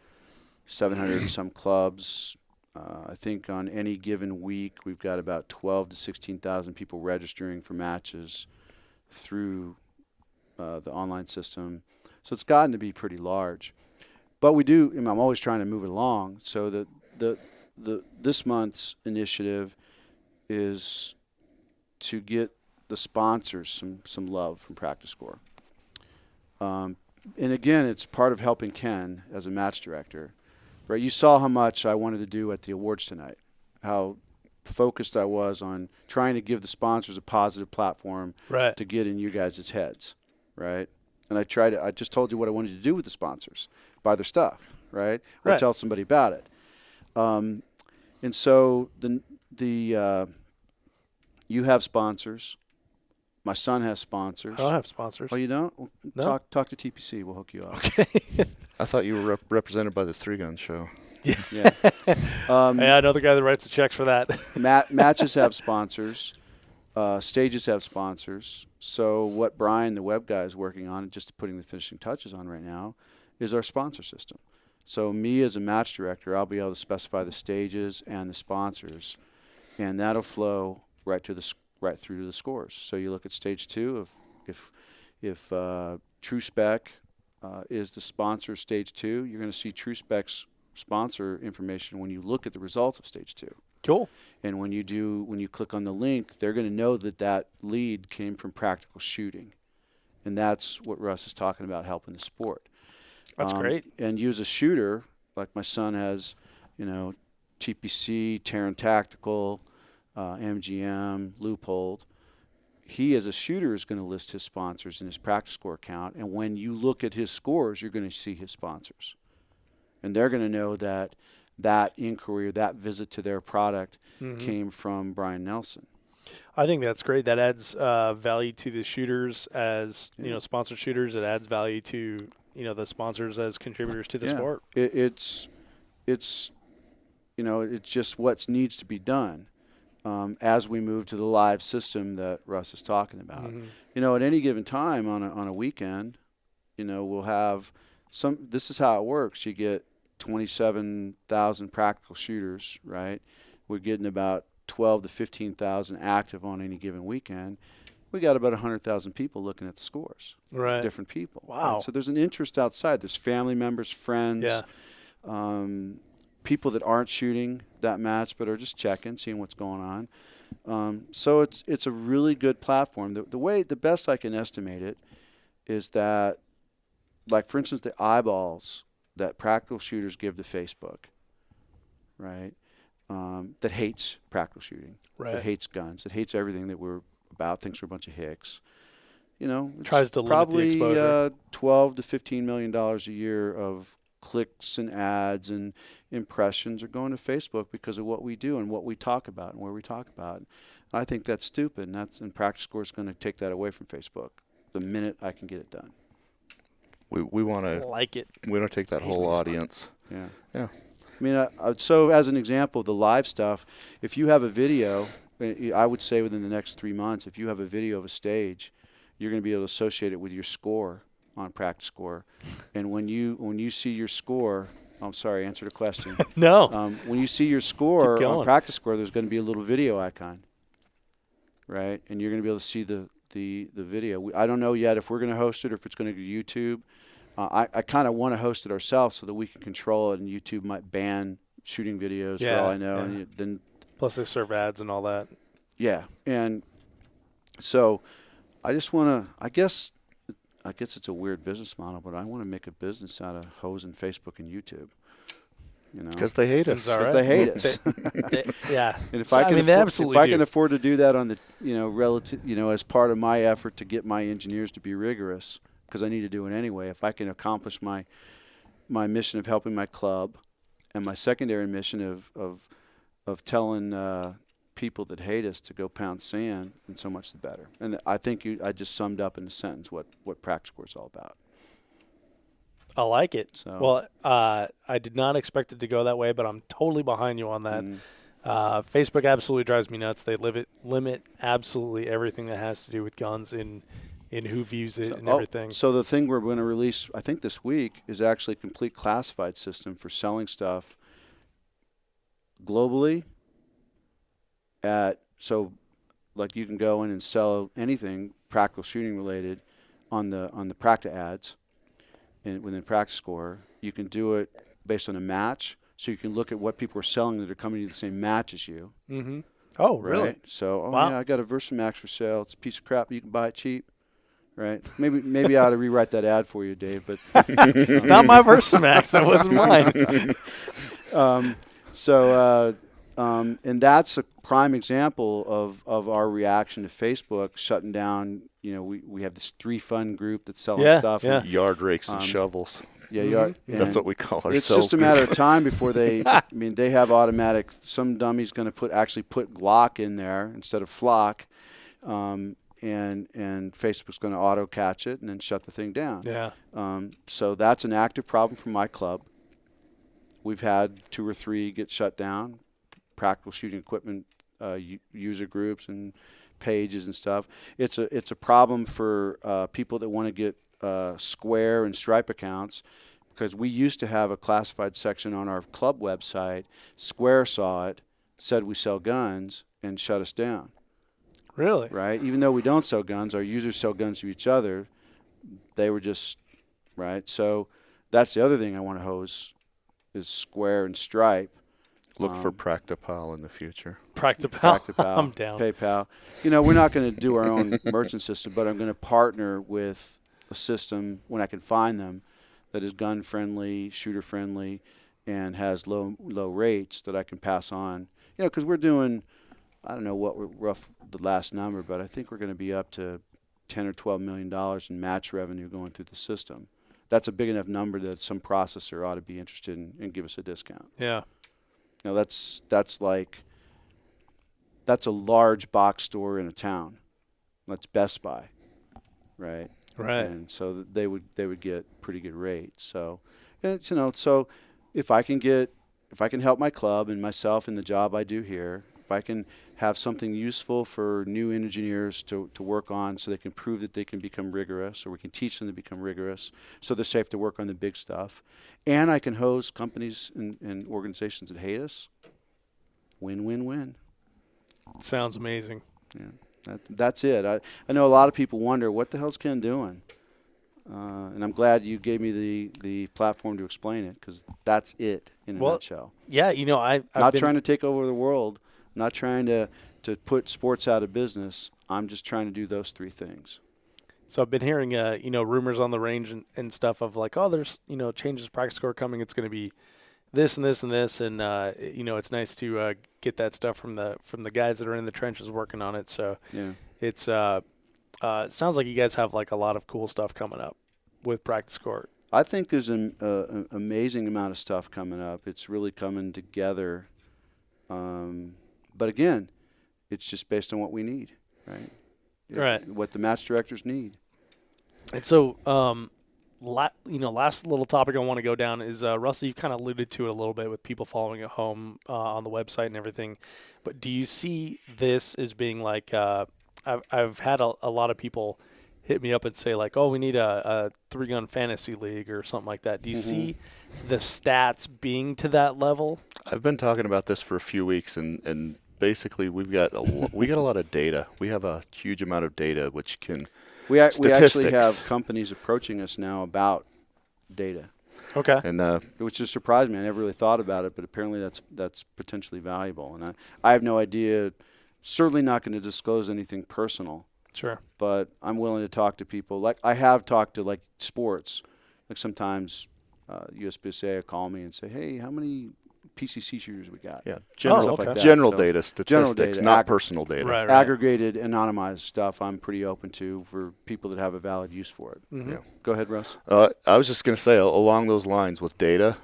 700 and some clubs. I think on any given week, we've got about 12 to 16,000 people registering for matches through the online system. So it's gotten to be pretty large. But we do, I'm always trying to move it along. So this month's initiative is to get the sponsors some love from PractiScore. And again, it's part of helping Ken as a match director. Right? You saw how much I wanted to do at the awards tonight, how focused I was on trying to give the sponsors a positive platform to get in you guys' heads, right? And I just told you what I wanted to do with the sponsors, buy their stuff. right? Or Right. tell somebody about it. And so you have sponsors. My son has sponsors. I don't have sponsors. Oh, you don't? Well, No. Talk to TPC. We'll hook you up. Okay. I thought you were represented by the Three Gun Show. Yeah. Hey, I know the guy that writes the checks for that. Matches have sponsors. Stages have sponsors. So what Brian, the web guy, is working on, just putting the finishing touches on right now, is our sponsor system. So me as a match director, I'll be able to specify the stages and the sponsors, and that'll flow right through to the scores. So you look at stage 2 if True Spec is the sponsor of stage 2, you're going to see True Spec's sponsor information when you look at the results of stage 2. Cool. And when you click on the link, they're going to know that lead came from Practical Shooting, and that's what Russ is talking about, helping the sport. That's great. And you as a shooter, like my son has, TPC, Terran Tactical, MGM, Loophole. He as a shooter is going to list his sponsors in his PractiScore account, and when you look at his scores, you're going to see his sponsors, and they're going to know that inquiry or that visit to their product came from Brian Nelson. I think that's great. That adds value to the shooters as sponsored shooters. It adds value to the sponsors as contributors to the sport. It's just what needs to be done as we move to the live system that Russ is talking about. At any given time on a weekend, we'll have some. This is how it works. You get 27,000 practical shooters, right? We're getting about 12 to 15,000 active on any given weekend. We got about 100,000 people looking at the scores. Right. Different people. Wow. Right? So there's an interest outside. There's family members, friends, people that aren't shooting that match but are just checking, seeing what's going on. So it's a really good platform. The best I can estimate it is that, like for instance, the eyeballs that practical shooters give to Facebook, right? That hates practical shooting, right? That hates guns, that hates everything that we're about, thinks we're a bunch of hicks. Tries to limit the exposure. Probably $12 to $15 million a year of clicks and ads and impressions are going to Facebook because of what we do and what we talk about and where we talk about. And I think that's stupid, and PractiScore is going to take that away from Facebook the minute I can get it done. We want to like it. We want to take that whole audience. Yeah. Yeah. I mean, so as an example, the live stuff, if you have a video, I would say within the next 3 months, if you have a video of a stage, you're going to be able to associate it with your score on PractiScore. And when you see your score, I'm sorry, answer the question. No. When you see your score on going. PractiScore, there's going to be a little video icon, right? And you're going to be able to see the video. I don't know yet if we're going to host it or if it's going to go to YouTube. I kind of want to host it ourselves so that we can control it, and YouTube might ban shooting videos for all I know. Yeah. And then Plus they serve ads and all that. Yeah, and so I just want to. I guess it's a weird business model, but I want to make a business out of hosing Facebook and YouTube. Because they hate us. Because they hate us. Yeah. And if So, I can, they if I can afford to do that on the, relative, as part of my effort to get my engineers to be rigorous, because I need to do it anyway. If I can accomplish my mission of helping my club, and my secondary mission of telling people that hate us to go pound sand, then so much the better. And I think I just summed up in a sentence what PractiScore's all about. I like it. So. Well, I did not expect it to go that way, but I'm totally behind you on that. Facebook absolutely drives me nuts. They limit absolutely everything that has to do with guns in who views it and everything. So the thing we're going to release, I think this week, is actually a complete classified system for selling stuff globally. Like you can go in and sell anything practical shooting related on the Practa ads within PractiScore. You can do it based on a match, so you can look at what people are selling that are coming to the same match as you. Mm-hmm. Oh, right? really? So, wow. Yeah, I got a Versamax for sale. It's a piece of crap, but you can buy it cheap. Right? Maybe I ought to rewrite that ad for you, Dave. But it's not my Versamax. That wasn't mine. And that's a prime example of our reaction to Facebook shutting down. We have this 3 Fun group that's selling stuff. Yeah. Yard rakes and shovels. Yeah, you are. That's what we call ourselves. It's just a matter of time before they. I mean, they have automatic. Some dummy's going to actually put Glock in there instead of Flock, and Facebook's going to auto catch it and then shut the thing down. Yeah. So that's an active problem for my club. We've had 2 or 3 get shut down, practical shooting equipment user groups and pages and stuff. It's a problem for people that want to get Square and Stripe accounts, because we used to have a classified section on our club website. Square saw it, said we sell guns, and shut us down. Really? Right? Even though we don't sell guns, our users sell guns to each other. They were just, right? So that's the other thing I want to hose is Square and Stripe. Look for PractiPal in the future. PractiPal. I'm down. PayPal. We're not going to do our own merchant system, but I'm going to partner with a system when I can find them that is gun friendly, shooter friendly, and has low rates that I can pass on. Because we're doing, I don't know what we're the last number, but I think we're going to be up to $10 or $12 million in match revenue going through the system. That's a big enough number that some processor ought to be interested in and give us a discount. Yeah. That's a large box store in a town. That's Best Buy, right? Right. And so they would get pretty good rates. So, so if I can help my club and myself in the job I do here, if I can have something useful for new engineers to work on so they can prove that they can become rigorous, or we can teach them to become rigorous so they're safe to work on the big stuff, and I can hose companies and organizations that hate us, win-win-win. Sounds amazing. Yeah, that's it. I know a lot of people wonder, what the hell's Ken doing? And I'm glad you gave me the platform to explain it, because that's it in a nutshell. Yeah, I've not trying to take over the world, not trying to put sports out of business. I'm just trying to do those 3 things. So I've been hearing, rumors on the range and stuff of like, oh, there's, changes PractiScore coming. It's going to be this and this and this, and it's nice to get that stuff from the guys that are in the trenches working on it. So yeah, it's it sounds like you guys have like a lot of cool stuff coming up with PractiScore. I think there's an amazing amount of stuff coming up. It's really coming together. But again, it's just based on what we need, right? Right. What the match directors need. And so, last little topic I want to go down is, Russell, you kind of alluded to it a little bit with people following at home on the website and everything. But do you see this as being like, I've had a lot of people hit me up and say like, oh, we need a 3-gun fantasy league or something like that. Do you see the stats being to that level? I've been talking about this for a few weeks, and basically we got a lot of data. We have a huge amount of data, which can we actually statistics. have companies approaching us now about data. Okay. And which just surprised me. I never really thought about it, but apparently that's potentially valuable. And I have no idea. Certainly not going to disclose anything personal. Sure. But I'm willing to talk to people. Like I have talked to like sports. Like sometimes USPSA will call me and say, hey, how many PCC shooters we got? Yeah, general, okay. like general so data, statistics, data, not personal data. Right. Aggregated, anonymized stuff I'm pretty open to for people that have a valid use for it. Mm-hmm. Yeah. Go ahead, Russ. I was just going to say, along those lines with data,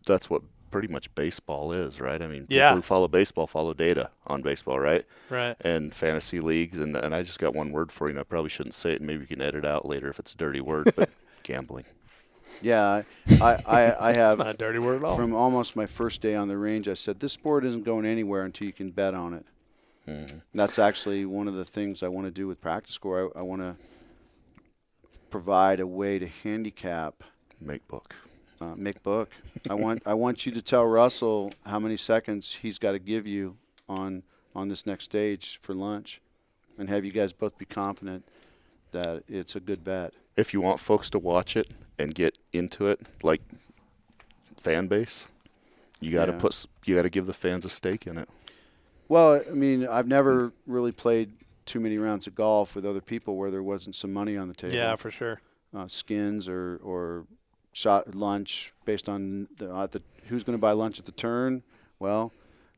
that's what pretty much baseball is, right? I mean, people who follow baseball follow data on baseball, right? Right. And fantasy leagues, and I just got one word for you, and I probably shouldn't say it, and maybe you can edit out later if it's a dirty word, but gambling. Yeah, I have. It's not a dirty word at all. From almost my first day on the range, I said, this sport isn't going anywhere until you can bet on it. Mm-hmm. That's actually one of the things I want to do with PractiScore. I want to provide a way to handicap. Make book. I want you to tell Russell how many seconds he's got to give you on this next stage for lunch, and have you guys both be confident that it's a good bet. If you want folks to watch it and get into it, like fan base, you got to give the fans a stake in it. Well, I mean, I've never really played too many rounds of golf with other people where there wasn't some money on the table. Yeah, for sure. Skins or shot lunch based on who's going to buy lunch at the turn. Well,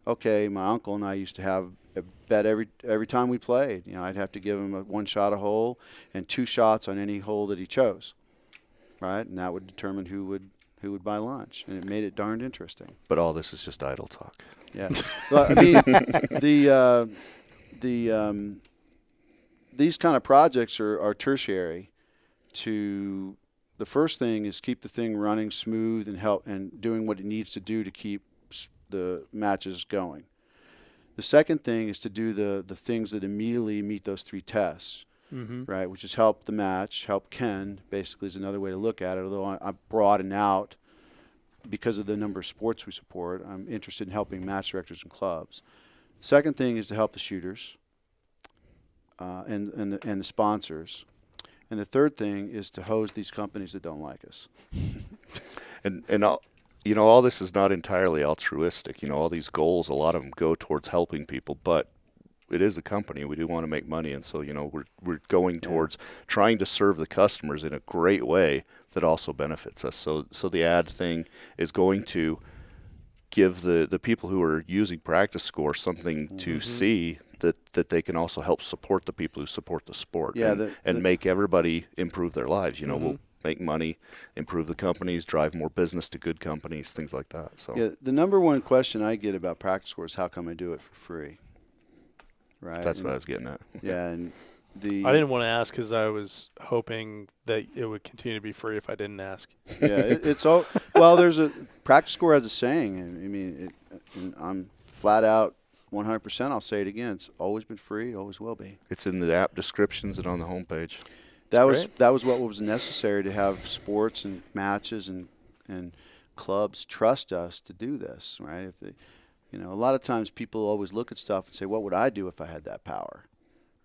okay, my uncle and I used to have a bet every time we played. I'd have to give him one shot a hole and 2 shots on any hole that he chose. right? And that would determine who would buy lunch, and it made it darned interesting. But all this is just idle talk. Yeah. Well, I mean, these kind of projects are tertiary to the first thing is keep the thing running smooth and help and doing what it needs to do to keep the matches going. The second thing is to do the things that immediately meet those three tests, right? Which is help the match, help Ken, basically is another way to look at it, although I broaden out because of the number of sports we support. I'm interested in helping match directors and clubs. Second thing is to help the shooters and the sponsors. And the third thing is to hose these companies that don't like us. And all this is not entirely altruistic. All these goals, a lot of them go towards helping people, but it is a company. We do want to make money, and so we're going towards trying to serve the customers in a great way that also benefits us. So the ad thing is going to give the people who are using PractiScore something to see that they can also help support the people who support the sport and make everybody improve their lives. We'll make money, improve the companies, drive more business to good companies, things like that. So the number one question I get about PractiScore is how come I do it for free? Right. That's what I was getting at. Yeah, and I didn't want to ask because I was hoping that it would continue to be free if I didn't ask. Yeah, it's all well. There's a PractiScore has a saying, and I mean, and I'm flat out 100%. I'll say it again. It's always been free, always will be. It's in the app descriptions and on the homepage. That was what was necessary to have sports and matches and clubs trust us to do this, right? If they, a lot of times people always look at stuff and say, "What would I do if I had that power?"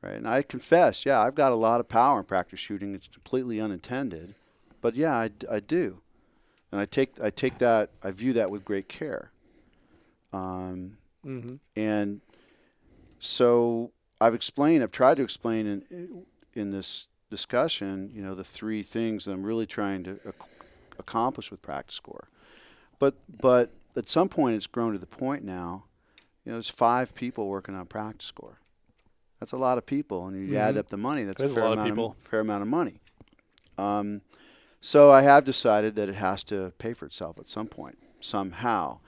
Right? And I confess, I've got a lot of power in practice shooting. It's completely unintended, but I do, and I take that, I view that with great care. And so I've tried to explain in this discussion, the three things that I'm really trying to accomplish with PractiScore. But at some point it's grown to the point now, there's 5 people working on PractiScore. That's a lot of people, and you add up the money, that's a fair amount of money. So I have decided that it has to pay for itself at some point, somehow,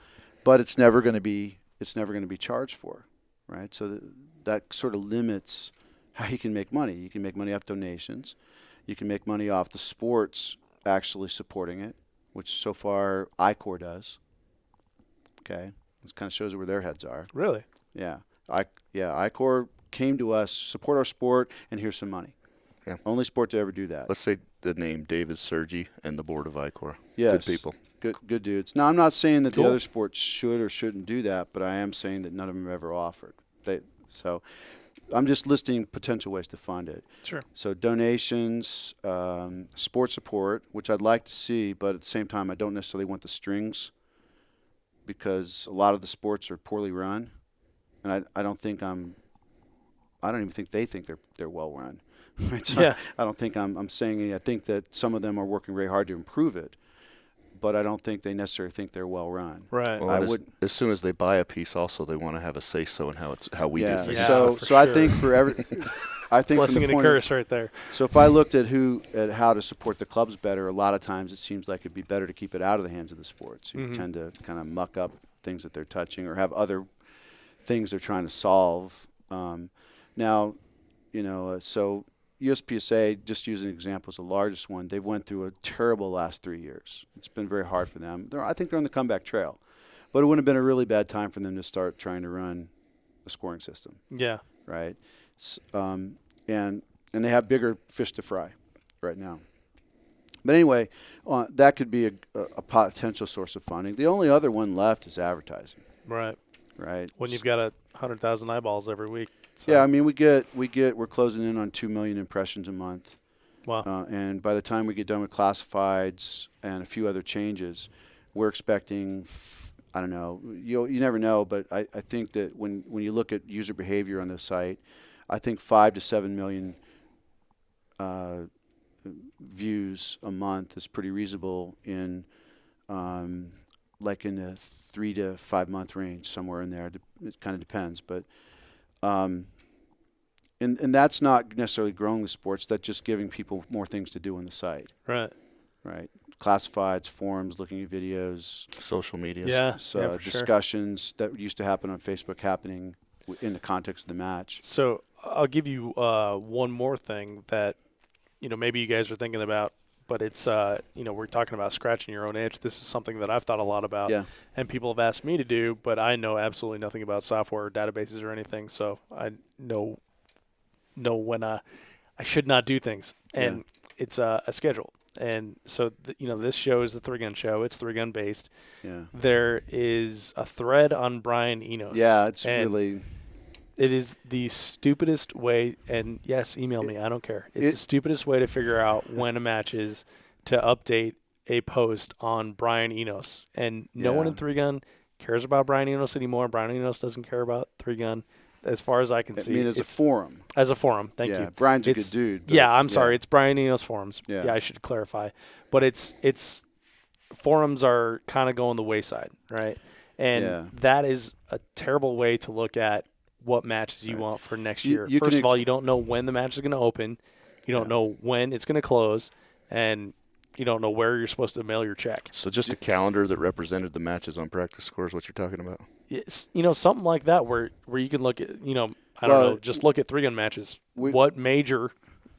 but it's never going to be charged for, right? So that sort of limits how you can make money. You can make money off donations. You can make money off the sports actually supporting it, which so far ICOR does. Okay, this kind of shows where their heads are. Really? Yeah. ICOR came to us, support our sport, and here's some money. Yeah. Only sport to ever do that. Let's say the name David Sergi and the board of ICOR. Yes. Good people. Good dudes. Now, I'm not saying that the other sports should or shouldn't do that, but I am saying that none of them have ever offered. So I'm just listing potential ways to fund it. Sure. So donations, sport support, which I'd like to see, but at the same time, I don't necessarily want the strings because a lot of the sports are poorly run, and I don't even think they think they're well run. Right? So I don't think I'm saying. I think that some of them are working very hard to improve it, but I don't think they necessarily think they're well run. Right. Well, as soon as they buy a piece, also they want to have a say so in how we do things. So sure. I think I think blessing and a curse right there. So if I looked at how to support the clubs better, a lot of times it seems like it'd be better to keep it out of the hands of the sports. You tend to kind of muck up things that they're touching or have other things they're trying to solve. Now, so USPSA, just using an example, is the largest one. They've went through a terrible last 3 years. It's been very hard for them. I think they're on the comeback trail. But it wouldn't have been a really bad time for them to start trying to run a scoring system. Yeah. Right? And they have bigger fish to fry right now. But anyway, that could be a potential source of funding. The only other one left is advertising. Right. Right. When you've got 100,000 eyeballs every week. So. Yeah, I mean, we're closing in on 2 million impressions a month. Wow. And by the time we get done with classifieds and a few other changes, we're expecting, I don't know, you never know, but I think that when you look at user behavior on the site, I think 5 to 7 million views a month is pretty reasonable in like in the 3 to 5 month range, somewhere in there. It kind of depends, but and that's not necessarily growing the sports. That's just giving people more things to do on the site. Right. right? Classifieds, forums, looking at videos, Social media. Yeah, so for sure. discussions that used to happen on Facebook happening in the context of the match. So I'll give you one more thing that, maybe you guys are thinking about, but it's, we're talking about scratching your own itch. This is something that I've thought a lot about, Yeah. and people have asked me to do, but I know absolutely nothing about software or databases or anything, so I know when I should not do things, and it's a schedule. And so, this show is the 3-Gun Show. It's 3-Gun based. Yeah. There is a thread on Brian Enos. Yeah, it's and really. it is the stupidest way, and yes, email me. I don't care. It's the stupidest way to figure out when a match is to update a post on Brian Enos. And no one in 3-Gun cares about Brian Enos anymore. Brian Enos doesn't care about 3-Gun. As far as I can see. I mean, as a forum. As a forum, thank you. Brian's a good dude. Yeah, I'm sorry. It's Brian Enos forums. Yeah. I should clarify. But it's forums are kind of going the wayside, right? And that is a terrible way to look at what matches you want for next year. First of all, you don't know when the match is going to open. You don't know when it's going to close. And you don't know where you're supposed to mail your check. So just a calendar that represented the matches on PractiScore's, what you're talking about? It's, something like that where you can look at, I don't know, just look at 3-Gun matches. What major,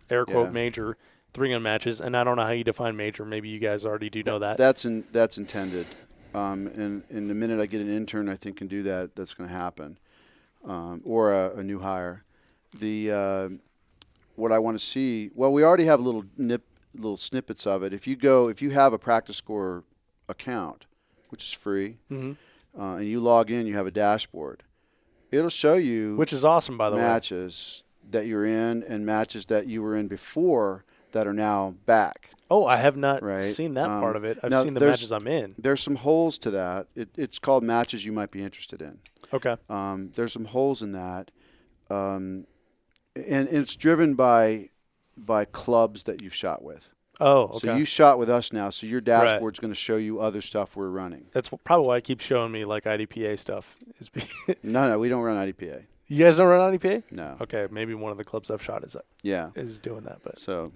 air quote major, 3-Gun matches, and I don't know how you define major. Maybe you guys already do know that. That's intended. And in the minute I get an intern I think can do that, that's going to happen. Or a new hire. What I want to see, well, we already have little snippets of it. If you have a PractiScore account, which is free, and you log in, you have a dashboard. It'll show you, which is awesome, by the way, matches that you're in and matches that you were in before that are now back. Oh, I have not seen that part of it. I've seen the matches I'm in. There's some holes to that. It's called matches you might be interested in. Okay. There's some holes in that, and it's driven by clubs that you've shot with. Oh, okay. So you shot with us now, so your dashboard's going to show you other stuff we're running. That's probably why it keeps showing me like IDPA stuff. No, we don't run IDPA. You guys don't run IDPA? No. Okay, maybe one of the clubs I've shot is doing that, but so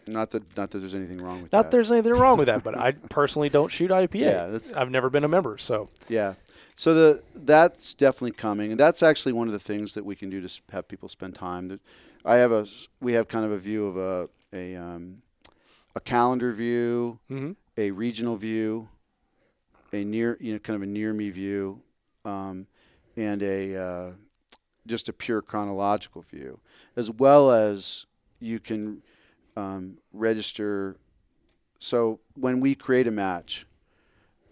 not that there's anything wrong with that. Not there's anything wrong with that, but I personally don't shoot IDPA. Yeah, I've never been a member, so yeah. So that's definitely coming, and that's actually one of the things that we can do to have people spend time. We have kind of a view of a calendar view, a regional view, a kind of a near me view, and a just a pure chronological view, as well as you can register. So when we create a match,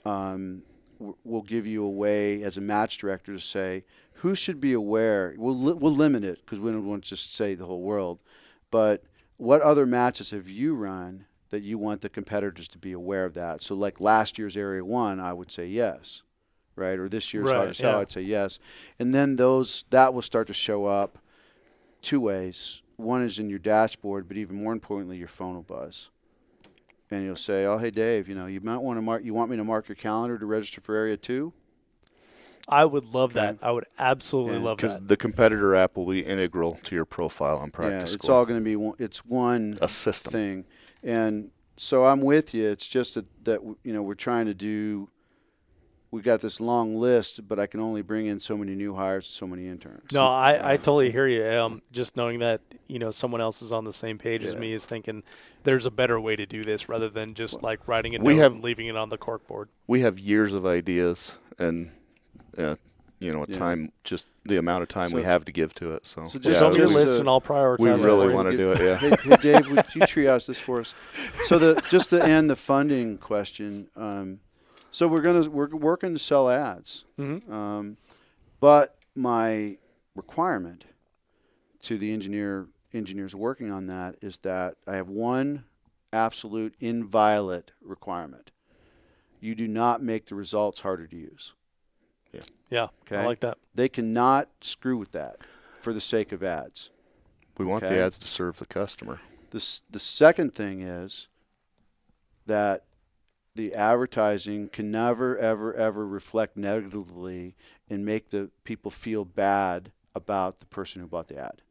we'll give you a way as a match director to say who should be aware. We'll limit it because we don't want to just say the whole world, but what other matches have you run that you want the competitors to be aware of that? So like last year's Area 1, I would say yes, right? Or this year's Hard as Hell, I'd say yes. And then that will start to show up two ways. One is in your dashboard, but even more importantly, your phone will buzz. And you'll say, oh, hey, Dave, you might want to you want me to mark your calendar to register for Area 2? I would love that. I would absolutely love that. Because the competitor app will be integral to your profile on PractiScore. Yeah, it's all going to be one a system thing. And so I'm with you. It's just that we're trying to do. We got this long list, but I can only bring in so many new hires, so many interns. No, I totally hear you. Just knowing that someone else is on the same page as me is thinking there's a better way to do this rather than just like writing a note and leaving it on the corkboard. We have years of ideas and time, just the amount of time we have to give to it. So just on your list, and I'll prioritize. We really want to do it. Yeah. Hey, Dave, would you triage this for us? So just to end the funding question. So we're working to sell ads, but my requirement to the engineers working on that is that I have one absolute inviolate requirement: you do not make the results harder to use. Yeah. Okay. I like that. They cannot screw with that for the sake of ads. We want the ads to serve the customer. The second thing is that the advertising can never, ever, ever reflect negatively and make the people feel bad about the person who bought the ad,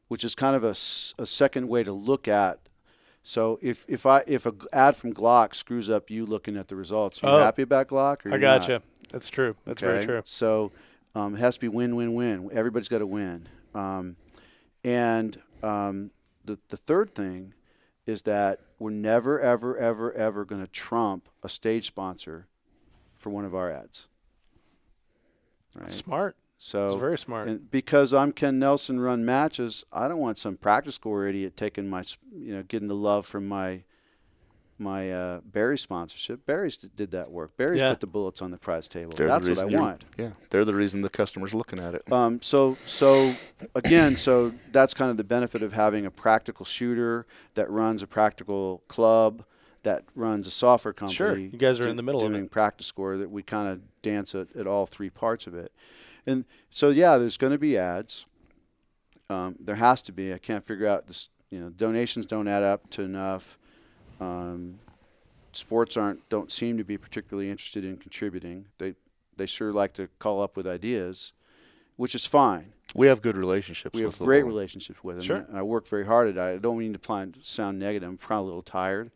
which is kind of a second way to look at So if a ad from Glock screws up you looking at the results, are you happy about Glock? Or I gotcha. That's true. That's very true. So it has to be win-win-win. Everybody's got to win. The third thing is that we're never, ever, ever, ever going to trump a stage sponsor for one of our ads. Right? Smart. So it's very smart. And because I'm Ken Nelson, run matches, I don't want some PractiScore idiot taking getting the love from my Barry sponsorship. Barry's did that work. Barry's put the bullets on the prize table. That's what I want. Yeah, they're the reason the customer's looking at it. So that's kind of the benefit of having a practical shooter that runs a practical club that runs a software company. Sure, you guys are in the middle of it. Doing PractiScore, that we kind of dance at all three parts of it. And so, there's going to be ads. There has to be. I can't figure out this. Donations don't add up to enough. Sports don't seem to be particularly interested in contributing. They sure like to call up with ideas, which is fine. We have good relationships. We have great relationships with them. Sure. And I work very hard at it. I don't mean to sound negative. I'm probably a little tired.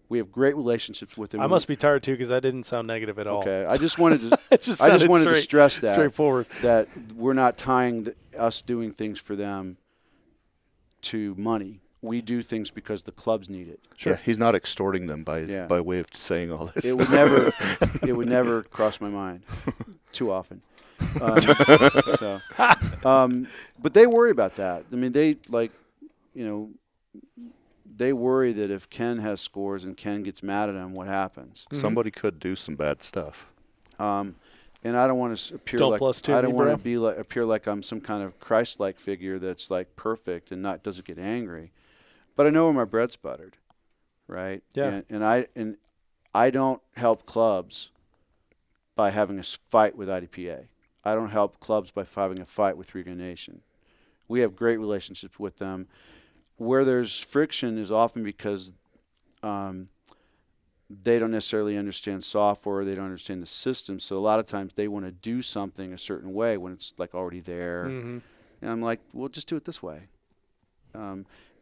We have great relationships with them. I must be tired too, because that didn't sound negative at all. Okay, I just wanted to. just I just wanted to stress that straightforward, that we're not tying us doing things for them to money. We do things because the clubs need it. Sure. Yeah, he's not extorting them by way of saying all this. It would never cross my mind too often. But they worry about that. I mean, they worry that if Ken has scores and Ken gets mad at him, what happens? Somebody could do some bad stuff. And I don't want to appear appear like I'm some kind of Christ-like figure that's like perfect and doesn't get angry. But I know where my bread's buttered, right? Yeah. And I don't help clubs by having a fight with IDPA. I don't help clubs by having a fight with Riga Nation. We have great relationships with them. Where there's friction is often because they don't necessarily understand software, they don't understand the system. So a lot of times they want to do something a certain way when it's like already there. Mm-hmm. And I'm like, well, just do it this way.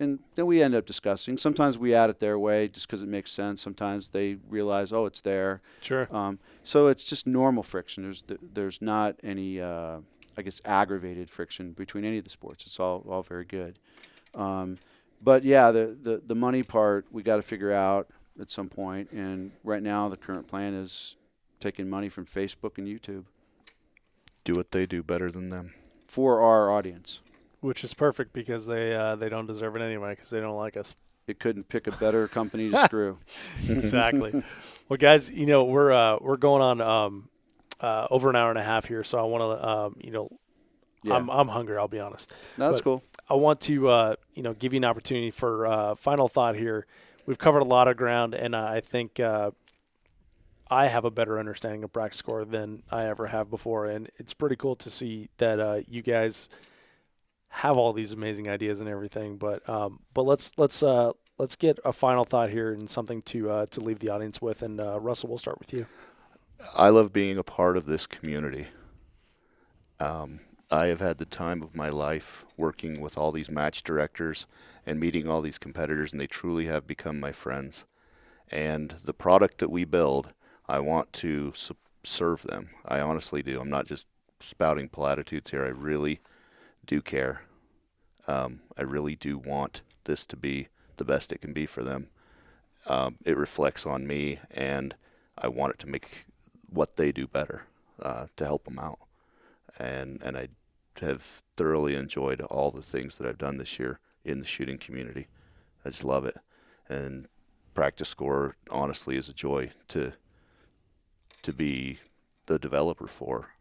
And then we end up discussing. Sometimes we add it their way just because it makes sense. Sometimes they realize, oh, it's there. Sure. So it's just normal friction. There's not any, aggravated friction between any of the sports. It's all very good. But the money part we got to figure out at some point. And right now the current plan is taking money from Facebook and YouTube. Do what they do better than them. For our audience. Which is perfect, because they don't deserve it anyway, because they don't like us. It couldn't pick a better company to screw. Exactly. Well, guys, we're going on over an hour and a half here, so I want to I'm hungry, I'll be honest. No, that's cool. I want to give you an opportunity for final thought here. We've covered a lot of ground, and I think I have a better understanding of PractiScore than I ever have before, and it's pretty cool to see that you guys have all these amazing ideas and everything. But let's get a final thought here and something to leave the audience with. And Russell, we'll start with you. I love being a part of this community. I have had the time of my life working with all these match directors and meeting all these competitors, and they truly have become my friends. And the product that we build, I want to serve them. I honestly do. I'm not just spouting platitudes here. I really do care. I really do want this to be the best it can be for them. It reflects on me, and I want it to make what they do better, to help them out. And I have thoroughly enjoyed all the things that I've done this year in the shooting community. I just love it. And PractiScore honestly is a joy to be the developer for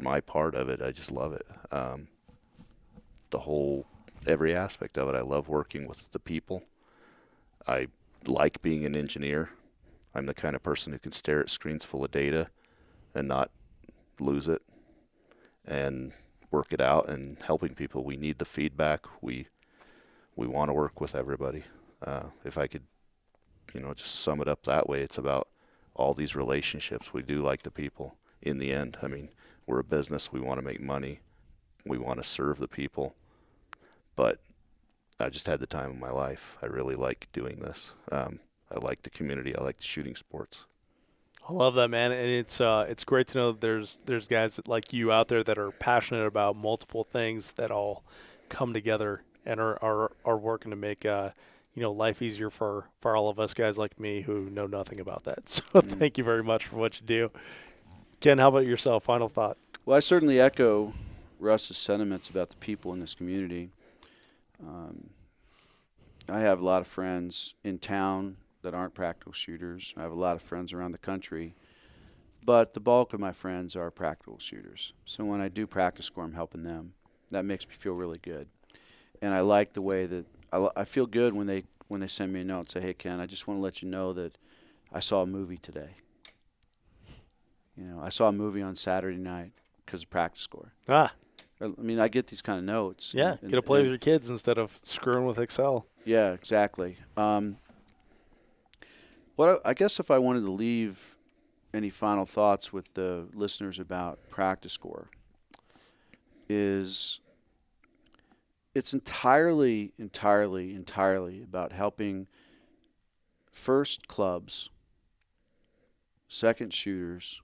my part of it. I just love it. Every aspect of it. I love working with the people. I like being an engineer. I'm the kind of person who can stare at screens full of data and not lose it and work it out and helping people. We need the feedback. We want to work with everybody. If I could, just sum it up that way, it's about all these relationships. We do like the people in the end. I mean, we're a business. We want to make money. We want to serve the people. But I just had the time of my life. I really like doing this. I like the community. I like the shooting sports. I love that, man, and it's great to know that there's guys like you out there that are passionate about multiple things that all come together and are working to make life easier for all of us guys like me who know nothing about that. So thank you very much for what you do. Ken, how about yourself? Final thought. Well, I certainly echo Russ's sentiments about the people in this community. I have a lot of friends in town that aren't practical shooters. I have a lot of friends around the country, but the bulk of my friends are practical shooters. So when I do PractiScore, I'm helping them. That makes me feel really good. And I like the way that I feel good when they send me a note and say, "Hey Ken, I just want to let you know that I saw a movie today. I saw a movie on Saturday night because of PractiScore." I mean, I get these kind of notes. Yeah, get to play with your kids instead of screwing with Excel. Yeah, exactly. I guess if I wanted to leave any final thoughts with the listeners about PractiScore is it's entirely about helping first clubs, second shooters,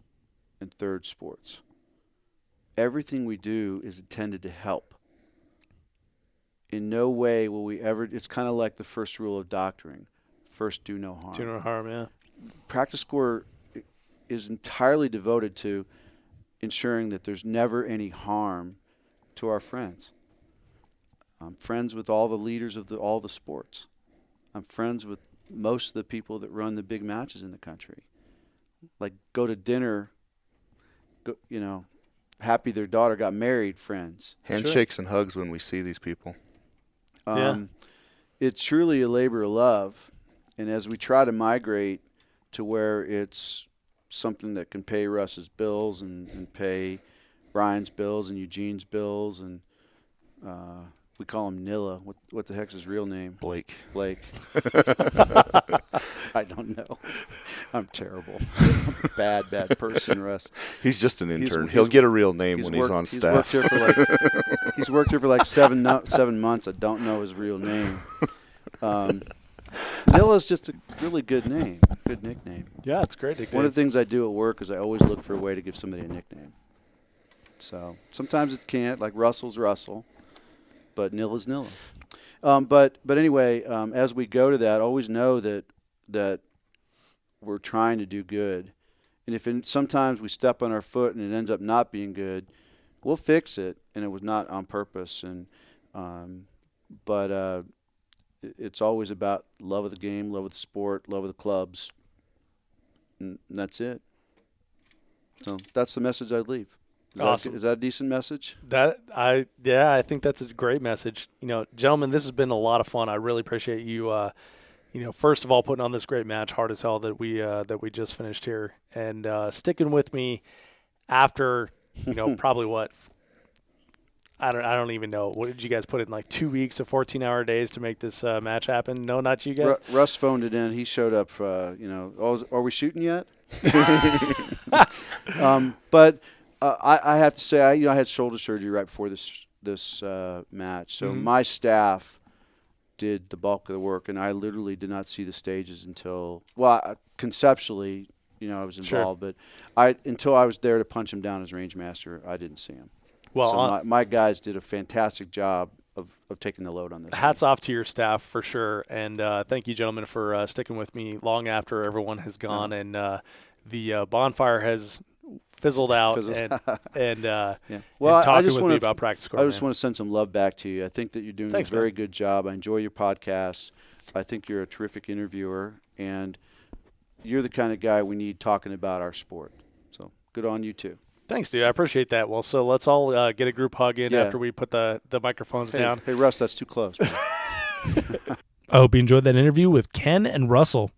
and third sports. Everything we do is intended to help. In no way will we ever, it's kind of like the first rule of doctoring. First, do no harm. Do no harm, yeah. PractiScore is entirely devoted to ensuring that there's never any harm to our friends. I'm friends with all the leaders of all the sports. I'm friends with most of the people that run the big matches in the country. Like go to dinner, happy their daughter got married, friends. Handshakes and hugs when we see these people. It's truly a labor of love. And as we try to migrate to where it's something that can pay Russ's bills and pay Brian's bills and Eugene's bills, and we call him Nilla. What the heck's his real name? Blake. I don't know. I'm terrible. I'm a bad person, Russ. He's just an intern. He'll get a real name when he's on staff. He's worked here for like 7 months. I don't know his real name. Nilla's just a really good name, good nickname. Yeah, it's a great nickname. One of the things I do at work is I always look for a way to give somebody a nickname. So sometimes it can't, like Russell's Russell, but Nilla's Nilla. But anyway, as we go to that, always know that we're trying to do good. And if sometimes we step on our foot and it ends up not being good, we'll fix it, and it was not on purpose. But it's always about love of the game, love of the sport, love of the clubs, and that's it. So that's the message I'd leave. Awesome. Is that a decent message? I think that's a great message. Gentlemen, this has been a lot of fun. I really appreciate you. First of all, putting on this great match, hard as hell, that we just finished here, and sticking with me after probably what. I don't even know. What did you guys put in, like 2 weeks of 14-hour days to make this match happen? No, not you guys. Russ phoned it in. He showed up. Are we shooting yet? But I have to say, I had shoulder surgery right before this match, so my staff did the bulk of the work, and I literally did not see the stages until conceptually, I was involved, but until I was there to punch him down as range master, I didn't see him. Well, so my guys did a fantastic job of taking the load on this. Hats off to your staff for sure, and thank you, gentlemen, for sticking with me long after everyone has gone and the bonfire has fizzled out. Well, talking with me about PractiScore. I just want to send some love back to you. I think that you're doing a very good job. I enjoy your podcast. I think you're a terrific interviewer, and you're the kind of guy we need talking about our sport. So good on you too. Thanks, dude. I appreciate that. Well, so let's all get a group hug in after we put the microphones down. Hey, Russ, that's too close. I hope you enjoyed that interview with Ken and Russell.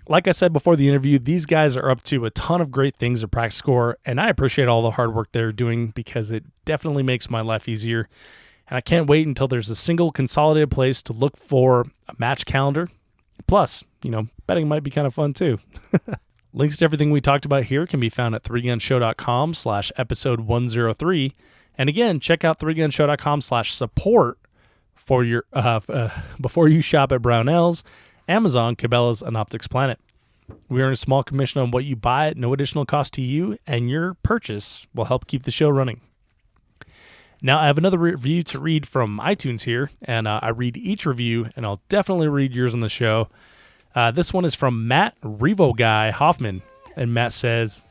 Like I said before the interview, these guys are up to a ton of great things at PractiScore, and I appreciate all the hard work they're doing because it definitely makes my life easier. And I can't wait until there's a single consolidated place to look for a match calendar. Plus, betting might be kind of fun too. Links to everything we talked about here can be found at 3gunshow.com/episode 103. And again, check out 3gunshow.com/support before you shop at Brownells, Amazon, Cabela's, and Optics Planet. We earn a small commission on what you buy at no additional cost to you, and your purchase will help keep the show running. Now, I have another review to read from iTunes here, and I read each review, and I'll definitely read yours on the show. This one is from Matt Revo Guy Hoffman, and Matt says,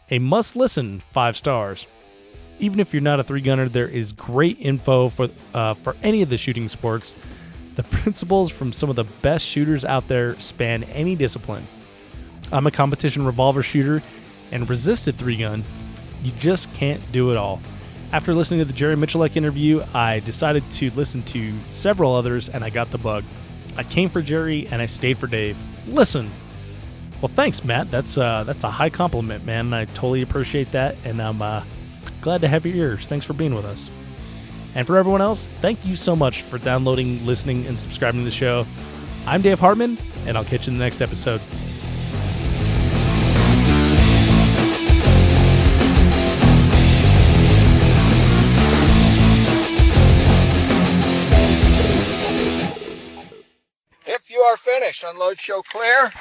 a must-listen, 5 stars. Even if you're not a 3-gunner, there is great info for any of the shooting sports. The principles from some of the best shooters out there span any discipline. I'm a competition revolver shooter and resisted 3-gun. You just can't do it all. After listening to the Jerry Mitchellek interview, I decided to listen to several others, and I got the bug. I came for Jerry, and I stayed for Dave. Listen. Well, thanks, Matt. That's a high compliment, man, and I totally appreciate that, and I'm glad to have your ears. Thanks for being with us. And for everyone else, thank you so much for downloading, listening, and subscribing to the show. I'm Dave Hartman, and I'll catch you in the next episode. If you are finished, unload, show clear.